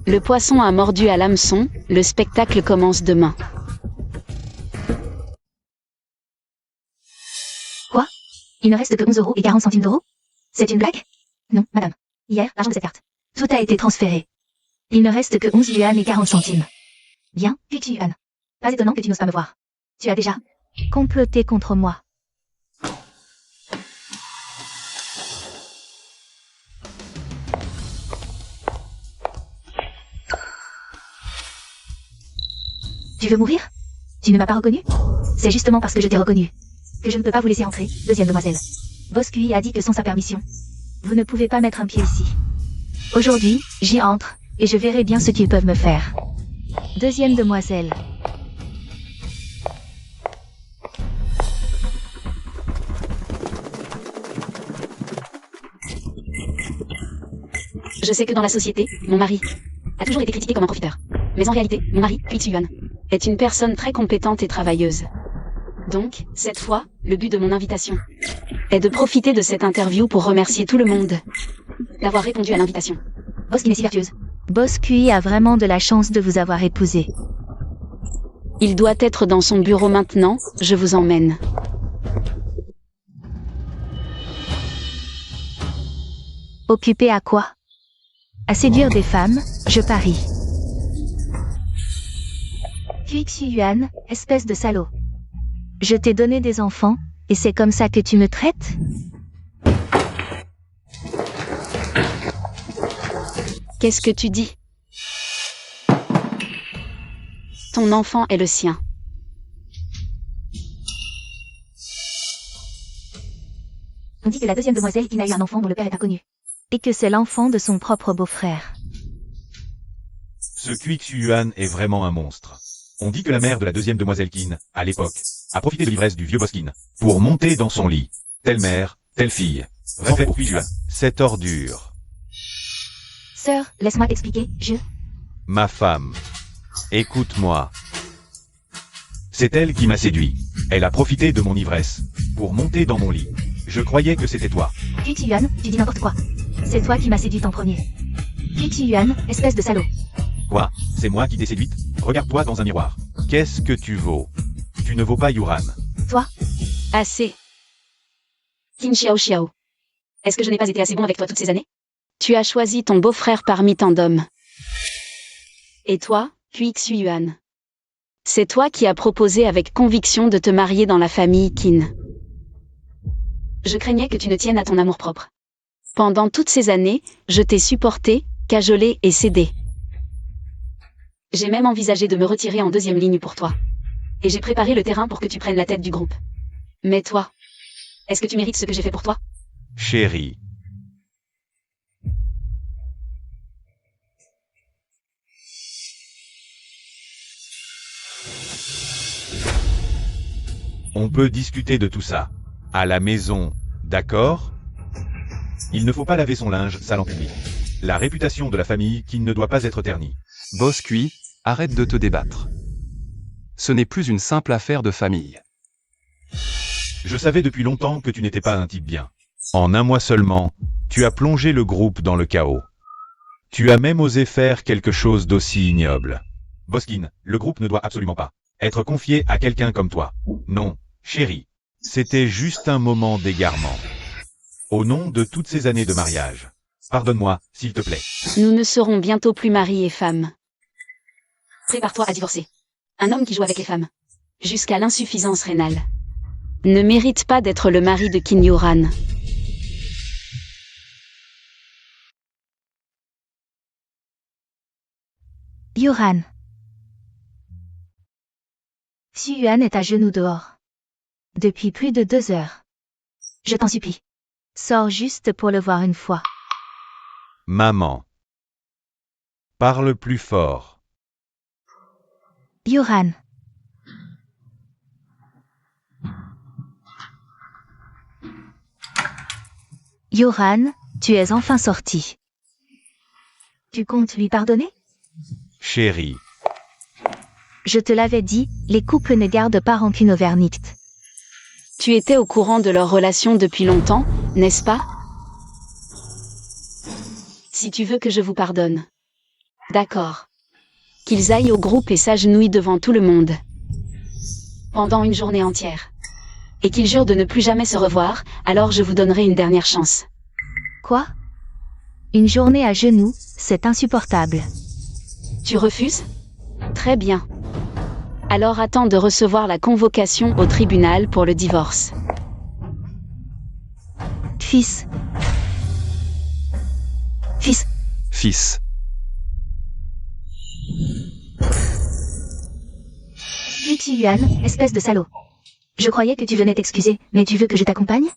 Le poisson a mordu à l'hameçon, le spectacle commence demain. Il ne reste que 11,40 € d'euros. C'est une blague? Non, madame. Hier, l'argent de cette carte. Tout a été transféré. Il ne reste que 11 yuan et 40 centimes. Bien, Quick Yuan. Pas étonnant que tu n'oses pas me voir. Tu as déjà comploté contre moi. Tu veux mourir? Tu ne m'as pas reconnu? C'est justement parce que je t'ai reconnu que je ne peux pas vous laisser entrer, deuxième demoiselle. Boss QI a dit que sans sa permission, vous ne pouvez pas mettre un pied ici. Aujourd'hui, j'y entre, et je verrai bien ce qu'ils peuvent me faire. Deuxième demoiselle. Je sais que dans la société, mon mari a toujours été critiqué comme un profiteur. Mais en réalité, mon mari, Quick Yuan, est une personne très compétente et travailleuse. Donc, cette fois, le but de mon invitation est de profiter de cette interview pour remercier tout le monde d'avoir répondu à l'invitation. Boss qui est si vertueuse. Boss QI a vraiment de la chance de vous avoir épousé. Il doit être dans son bureau maintenant, je vous emmène. Occupé à quoi? À séduire des femmes, je parie. Quick Yuan, espèce de salaud. Je t'ai donné des enfants, et c'est comme ça que tu me traites? Qu'est-ce que tu dis? Ton enfant est le sien. On dit que la deuxième demoiselle qui n'a eu un enfant dont le père est inconnu. Et que c'est l'enfant de son propre beau-frère. Ce Quick Yuan est vraiment un monstre. On dit que la mère de la deuxième demoiselle Qin, à l'époque, a profité de l'ivresse du vieux boss Qin pour monter dans son lit. Telle mère, telle fille. Vrai fait pour Quick Yuan. Cette ordure. Sœur, laisse-moi t'expliquer, Ma femme. Écoute-moi. C'est elle qui m'a séduit. Elle a profité de mon ivresse pour monter dans mon lit. Je croyais que c'était toi. Quick Yuan, tu dis n'importe quoi. C'est toi qui m'as séduite en premier. Quick Yuan, espèce de salaud. Quoi? C'est moi qui t'ai séduite? Regarde-toi dans un miroir. Qu'est-ce que tu vaux? Tu ne vaux pas Yuran. Toi? Assez. Qin Xiao Xiao. Est-ce que je n'ai pas été assez bon avec toi toutes ces années? Tu as choisi ton beau-frère parmi tant d'hommes. Et toi, Quick Yuan. C'est toi qui as proposé avec conviction de te marier dans la famille Qin. Je craignais que tu ne tiennes à ton amour-propre. Pendant toutes ces années, je t'ai supporté, cajolé et cédé. J'ai même envisagé de me retirer en deuxième ligne pour toi. Et j'ai préparé le terrain pour que tu prennes la tête du groupe. Mais toi, est-ce que tu mérites ce que j'ai fait pour toi? Chérie. On peut discuter de tout ça. À la maison, d'accord? Il ne faut pas laver son linge sale en public. La réputation de la famille qui ne doit pas être ternie. Boss QI, arrête de te débattre. Ce n'est plus une simple affaire de famille. Je savais depuis longtemps que tu n'étais pas un type bien. En un mois seulement, tu as plongé le groupe dans le chaos. Tu as même osé faire quelque chose d'aussi ignoble. Boskin, le groupe ne doit absolument pas être confié à quelqu'un comme toi. Non, chérie. C'était juste un moment d'égarement. Au nom de toutes ces années de mariage. Pardonne-moi, s'il te plaît. Nous ne serons bientôt plus mari et femme. Prépare-toi à divorcer. Un homme qui joue avec les femmes, jusqu'à l'insuffisance rénale, ne mérite pas d'être le mari de Qin Yuan. Yuan. Xu Yuan est à genoux dehors. Depuis plus de 2 heures. Je t'en supplie. Sors juste pour le voir une fois. Maman. Parle plus fort. Yuan. Yuan, tu es enfin sorti. Tu comptes lui pardonner? Chérie. Je te l'avais dit, les couples ne gardent pas rancune au verdict. Tu étais au courant de leur relation depuis longtemps, n'est-ce pas? Si tu veux que je vous pardonne. D'accord. Qu'ils aillent au groupe et s'agenouillent devant tout le monde. Pendant une journée entière. et qu'ils jurent de ne plus jamais se revoir, alors je vous donnerai une dernière chance. Quoi? Une journée à genoux, c'est insupportable. Tu refuses? Très bien. Alors attends de recevoir la convocation au tribunal pour le divorce. Fils. Fils, Fils. Li Yuan, espèce de salaud. Je croyais que tu venais t'excuser, mais tu veux que je t'accompagne?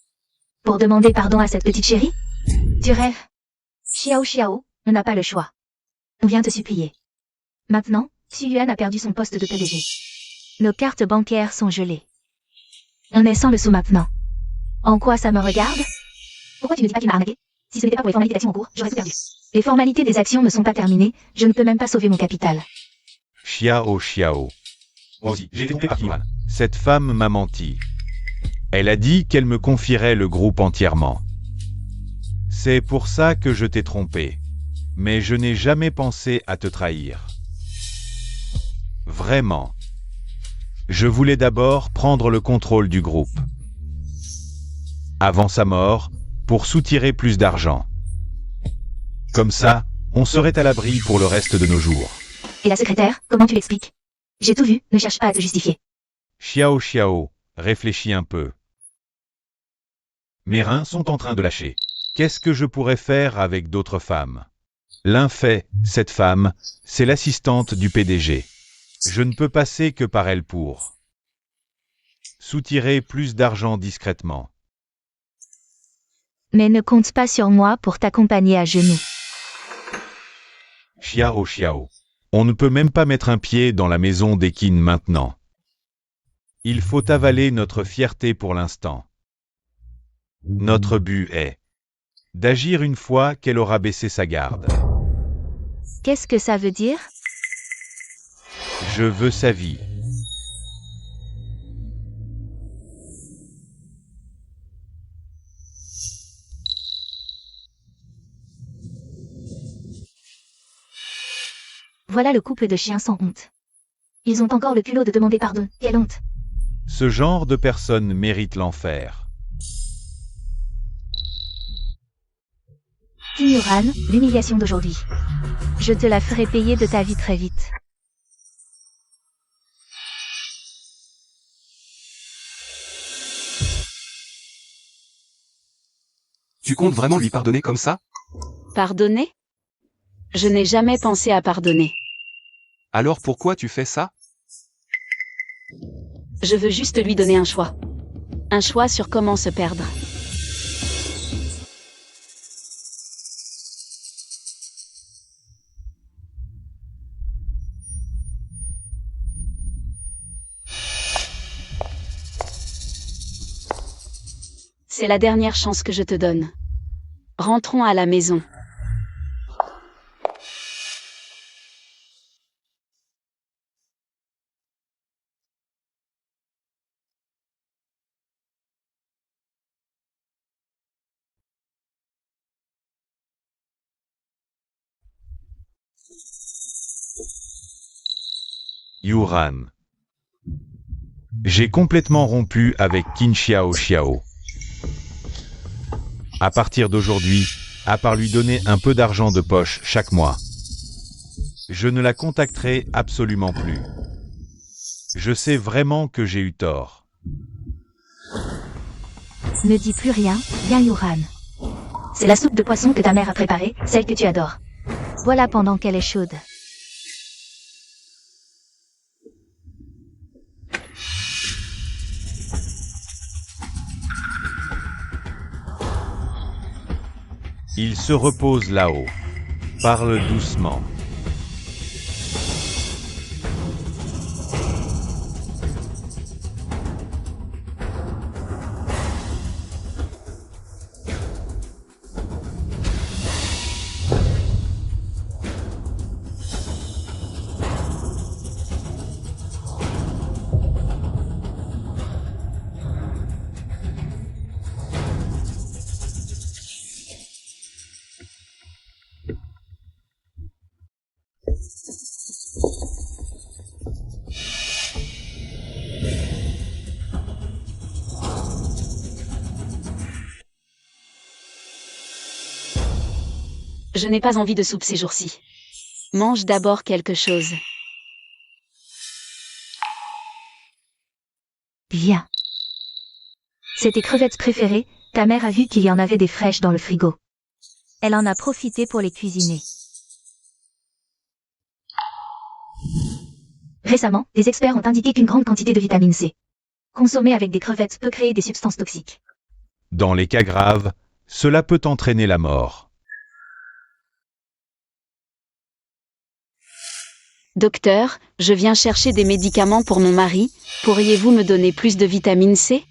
Pour demander pardon à cette petite chérie? Tu rêves. Xiao, on n'a pas le choix. On vient te supplier. Maintenant, Xu Yuan a perdu son poste de PDG. Nos cartes bancaires sont gelées. On est sans le sou maintenant. En quoi ça me regarde? Pourquoi tu ne dis pas qu'il m'a arnaqué? Si ce n'était pas pour les formalités d'actions en cours, j'aurais tout perdu. Les formalités des actions ne sont pas terminées, je ne peux même pas sauver mon capital. Xiao. Moi aussi, j'ai été trompé par Yuan. Cette femme m'a menti. Elle a dit qu'elle me confierait le groupe entièrement. C'est pour ça que je t'ai trompé. Mais je n'ai jamais pensé à te trahir. Vraiment. Je voulais d'abord prendre le contrôle du groupe. Avant sa mort, pour soutirer plus d'argent. Comme ça, on serait à l'abri pour le reste de nos jours. Et la secrétaire, comment tu l'expliques? J'ai tout vu, ne cherche pas à te justifier. Xiao, réfléchis un peu. Mes reins sont en train de lâcher. Qu'est-ce que je pourrais faire avec d'autres femmes? L'un fait, cette femme, c'est l'assistante du PDG. Je ne peux passer que par elle pour soutirer plus d'argent discrètement. Mais ne compte pas sur moi pour t'accompagner à genoux. Xiao. On ne peut même pas mettre un pied dans la maison d'Ekin maintenant. Il faut avaler notre fierté pour l'instant. Notre but est d'agir une fois qu'elle aura baissé sa garde. Qu'est-ce que ça veut dire? Je veux sa vie. Voilà le couple de chiens sans honte. Ils ont encore le culot de demander pardon, quelle honte. Ce genre de personne mérite l'enfer. Yuan, l'humiliation d'aujourd'hui. Je te la ferai payer de ta vie très vite. Tu comptes vraiment lui pardonner comme ça? Pardonner? Je n'ai jamais pensé à pardonner. Alors pourquoi tu fais ça? Je veux juste lui donner un choix. Un choix sur comment se perdre. C'est la dernière chance que je te donne. Rentrons à la maison. Yuan. J'ai complètement rompu avec Qin Xiao. À partir d'aujourd'hui, à part lui donner un peu d'argent de poche chaque mois, je ne la contacterai absolument plus. Je sais vraiment que j'ai eu tort. Ne dis plus rien, bien Yuan. C'est la soupe de poisson que ta mère a préparée, celle que tu adores. Voilà pendant qu'elle est chaude. Il se repose là-haut. Parle doucement. Je n'ai pas envie de soupe ces jours-ci. Mange d'abord quelque chose. Viens. C'est tes crevettes préférées, ta mère a vu qu'il y en avait des fraîches dans le frigo. Elle en a profité pour les cuisiner. Récemment, des experts ont indiqué qu'une grande quantité de vitamine C consommée avec des crevettes peut créer des substances toxiques. Dans les cas graves, cela peut entraîner la mort. Docteur, je viens chercher des médicaments pour mon mari. Pourriez-vous me donner plus de vitamine C?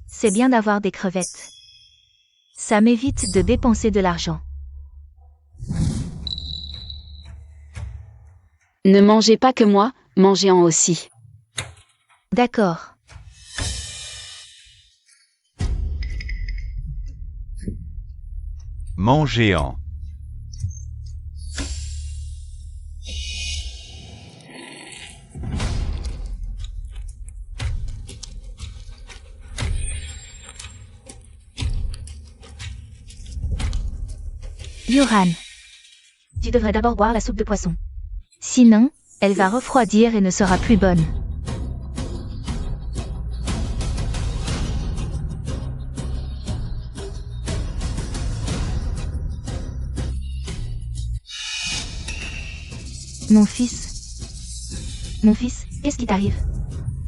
C'est bien d'avoir des crevettes. Ça m'évite de dépenser de l'argent. Ne mangez pas que moi, mangez-en aussi. D'accord. Mangez-en. Yoran. Tu devrais d'abord boire la soupe de poisson. Sinon, elle va refroidir et ne sera plus bonne. Mon fils. Mon fils, qu'est-ce qui t'arrive?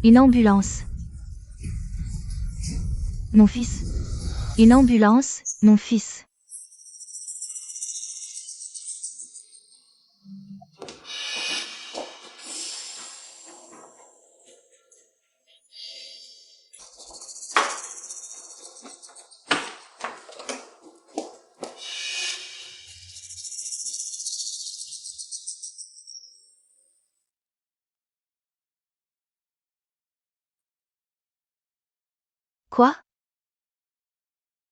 Une ambulance. Mon fils. Une ambulance, mon fils. Quoi?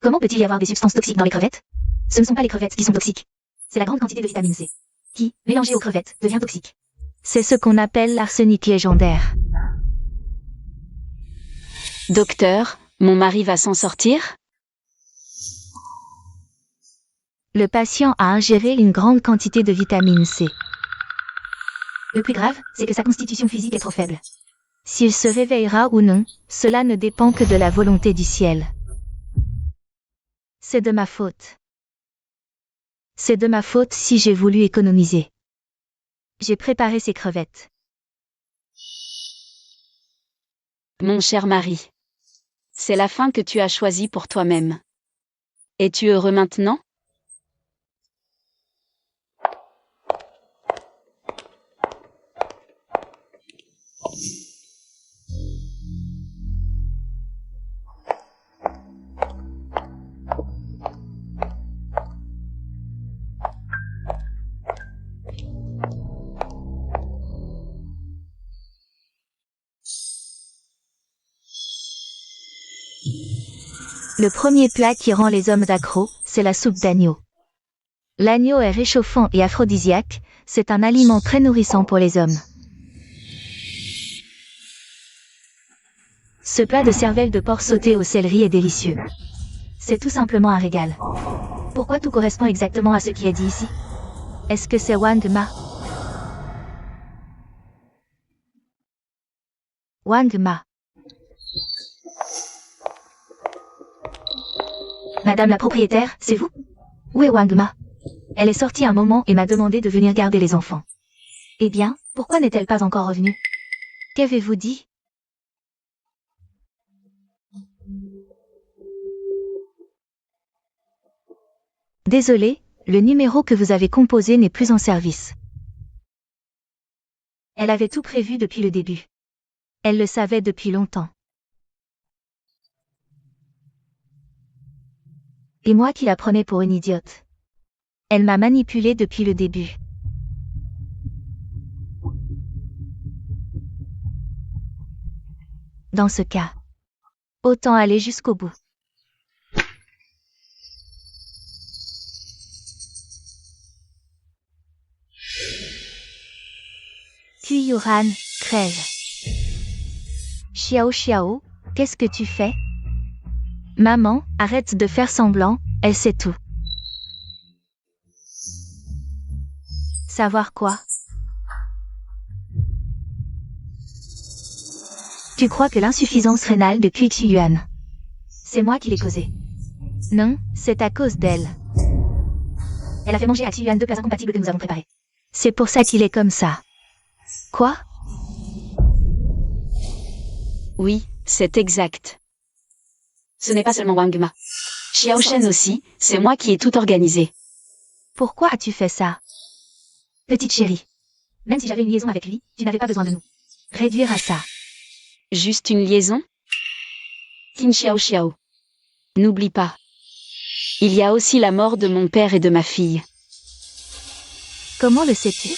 Comment peut-il y avoir des substances toxiques dans les crevettes? Ce ne sont pas les crevettes qui sont toxiques. C'est la grande quantité de vitamine C qui, mélangée aux crevettes, devient toxique. C'est ce qu'on appelle l'arsenic légendaire. Docteur, mon mari va s'en sortir? Le patient a ingéré une grande quantité de vitamine C. Le plus grave, c'est que sa constitution physique est trop faible. S'il se réveillera ou non, cela ne dépend que de la volonté du ciel. C'est de ma faute. C'est de ma faute si j'ai voulu économiser. J'ai préparé ces crevettes. Mon cher mari. C'est la fin que tu as choisie pour toi-même. Es-tu heureux maintenant? Le premier plat qui rend les hommes accros, c'est la soupe d'agneau. L'agneau est réchauffant et aphrodisiaque, c'est un aliment très nourrissant pour les hommes. Ce plat de cervelle de porc sauté au céleri est délicieux. C'est tout simplement un régal. Pourquoi tout correspond exactement à ce qui est dit ici? Est-ce que c'est Wangma? Wangma. Madame la propriétaire, c'est vous? Où est Wangma? Elle est sortie un moment et m'a demandé de venir garder les enfants. Eh bien, pourquoi n'est-elle pas encore revenue? Qu'avez-vous dit? Désolé, le numéro que vous avez composé n'est plus en service. Elle avait tout prévu depuis le début. Elle le savait depuis longtemps. Et moi qui la prenais pour une idiote. Elle m'a manipulée depuis le début. Dans ce cas, autant aller jusqu'au bout. Puis Yuran, crève. Xiao Xiao, qu'est-ce que tu fais? Maman, arrête de faire semblant, elle sait tout. Savoir quoi? Tu crois que l'insuffisance rénale de Kui Yuan, c'est moi qui l'ai causée? Non, c'est à cause d'elle. Elle a fait manger à Yuan 2 plats incompatibles que nous avons préparés. C'est pour ça qu'il est comme ça. Quoi? Oui, c'est exact. Ce n'est pas seulement Wang Ma. Xiao Shen aussi, c'est moi qui ai tout organisé. Pourquoi as-tu fait ça? Petite chérie. Même si j'avais une liaison avec lui, tu n'avais pas besoin de nous. Réduire à ça. Juste une liaison? Qin Xiao Xiao. N'oublie pas. Il y a aussi la mort de mon père et de ma fille. Comment le sais-tu?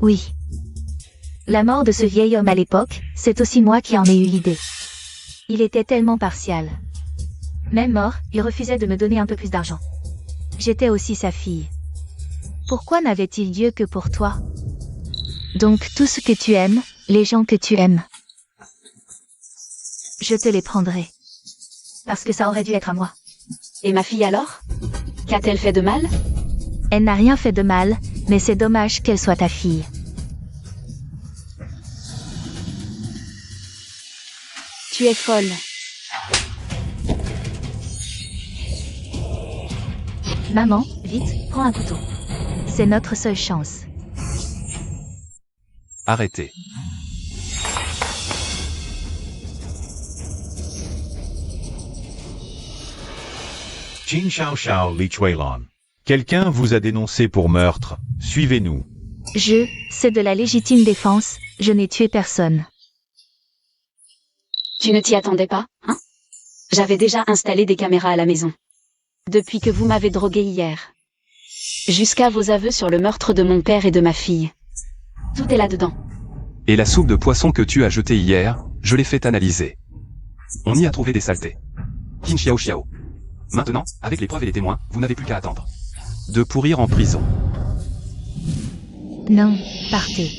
Oui. La mort de ce vieil homme à l'époque, c'est aussi moi qui en ai eu l'idée. Il était tellement partial. Même mort, il refusait de me donner un peu plus d'argent. J'étais aussi sa fille. Pourquoi n'avait-il Dieu que pour toi? Donc tout ce que tu aimes, les gens que tu aimes, je te les prendrai. Parce que ça aurait dû être à moi. Et ma fille alors? Qu'a-t-elle fait de mal? Elle n'a rien fait de mal, mais c'est dommage qu'elle soit ta fille. Tu es folle. Maman, vite, prends un couteau. C'est notre seule chance. Arrêtez. Qin Shao Shao Li Chuilon. Quelqu'un vous a dénoncé pour meurtre. Suivez-nous. C'est de la légitime défense, je n'ai tué personne. Tu ne t'y attendais pas, hein? J'avais déjà installé des caméras à la maison. Depuis que vous m'avez drogué hier. Jusqu'à vos aveux sur le meurtre de mon père et de ma fille. Tout est là-dedans. Et la soupe de poisson que tu as jetée hier, je l'ai fait analyser. On y a trouvé des saletés. Qin Xiao Xiao. Maintenant, avec les preuves et les témoins, vous n'avez plus qu'à attendre. De pourrir en prison. Non, partez.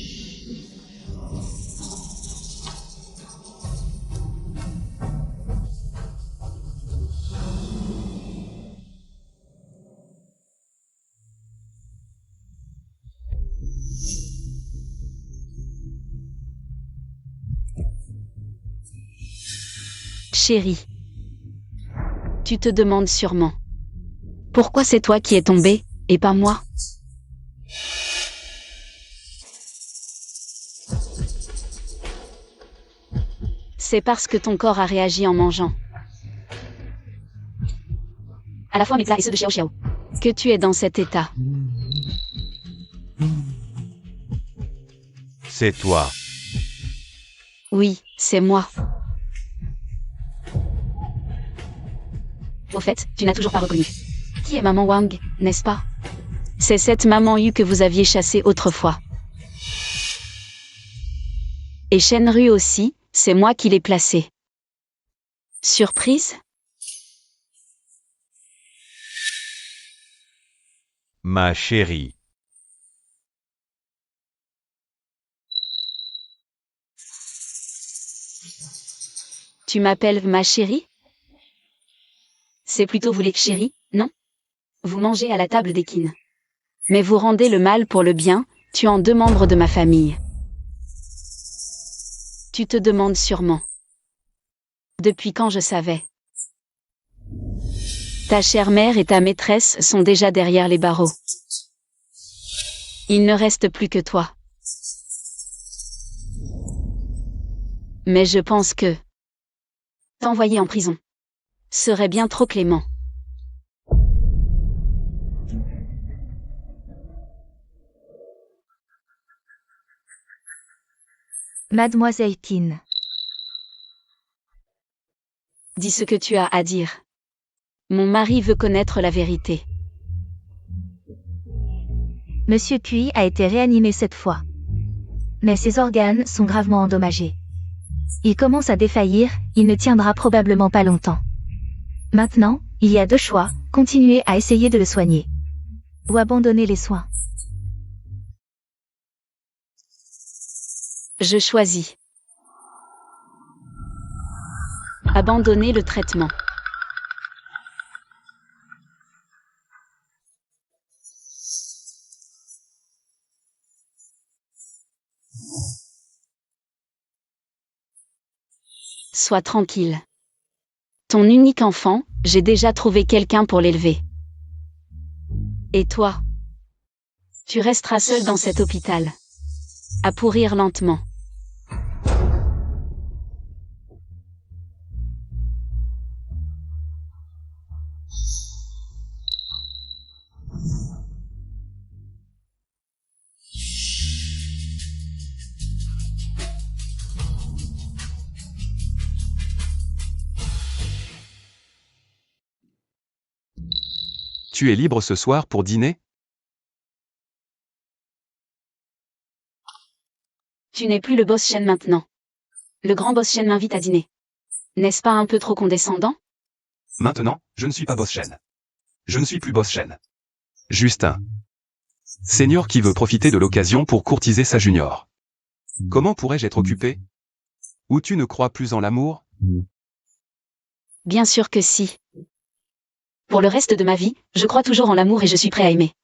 Chérie. Tu te demandes sûrement. Pourquoi c'est toi qui es tombé, et pas moi? C'est parce que ton corps a réagi en mangeant. À la fois mes plats et ceux de Xiao Xiao. Que tu es dans cet état. C'est toi. Oui, c'est moi. Au fait, tu n'as toujours pas reconnu. Qui est maman Wang, n'est-ce pas? C'est cette maman Yu que vous aviez chassée autrefois. Et Shenru aussi, c'est moi qui l'ai placée. Surprise? Ma chérie. Tu m'appelles ma chérie? C'est plutôt vous les chéris, non? Vous mangez à la table des Qin. Mais vous rendez le mal pour le bien, tuant 2 membres de ma famille. Tu te demandes sûrement. Depuis quand je savais? Ta chère mère et ta maîtresse sont déjà derrière les barreaux. Il ne reste plus que toi. Mais je pense que t'envoyer en prison serait bien trop clément. Mademoiselle Qin. Dis ce que tu as à dire. Mon mari veut connaître la vérité. Monsieur Kui a été réanimé cette fois. Mais ses organes sont gravement endommagés. Il commence à défaillir, il ne tiendra probablement pas longtemps. Maintenant, il y a 2 choix, continuer à essayer de le soigner. Ou abandonner les soins. Je choisis. Abandonner le traitement. Sois tranquille. Ton unique enfant, j'ai déjà trouvé quelqu'un pour l'élever. Et toi? Tu resteras seul dans cet hôpital. À pourrir lentement. Tu es libre ce soir pour dîner? Tu n'es plus le boss Shen maintenant. Le grand boss Shen m'invite à dîner. N'est-ce pas un peu trop condescendant? Maintenant, je ne suis pas boss Shen. Je ne suis plus boss Shen. Juste un senior qui veut profiter de l'occasion pour courtiser sa junior. Comment pourrais-je être occupé? Ou tu ne crois plus en l'amour? Bien sûr que si. Pour le reste de ma vie, je crois toujours en l'amour et je suis prêt à aimer.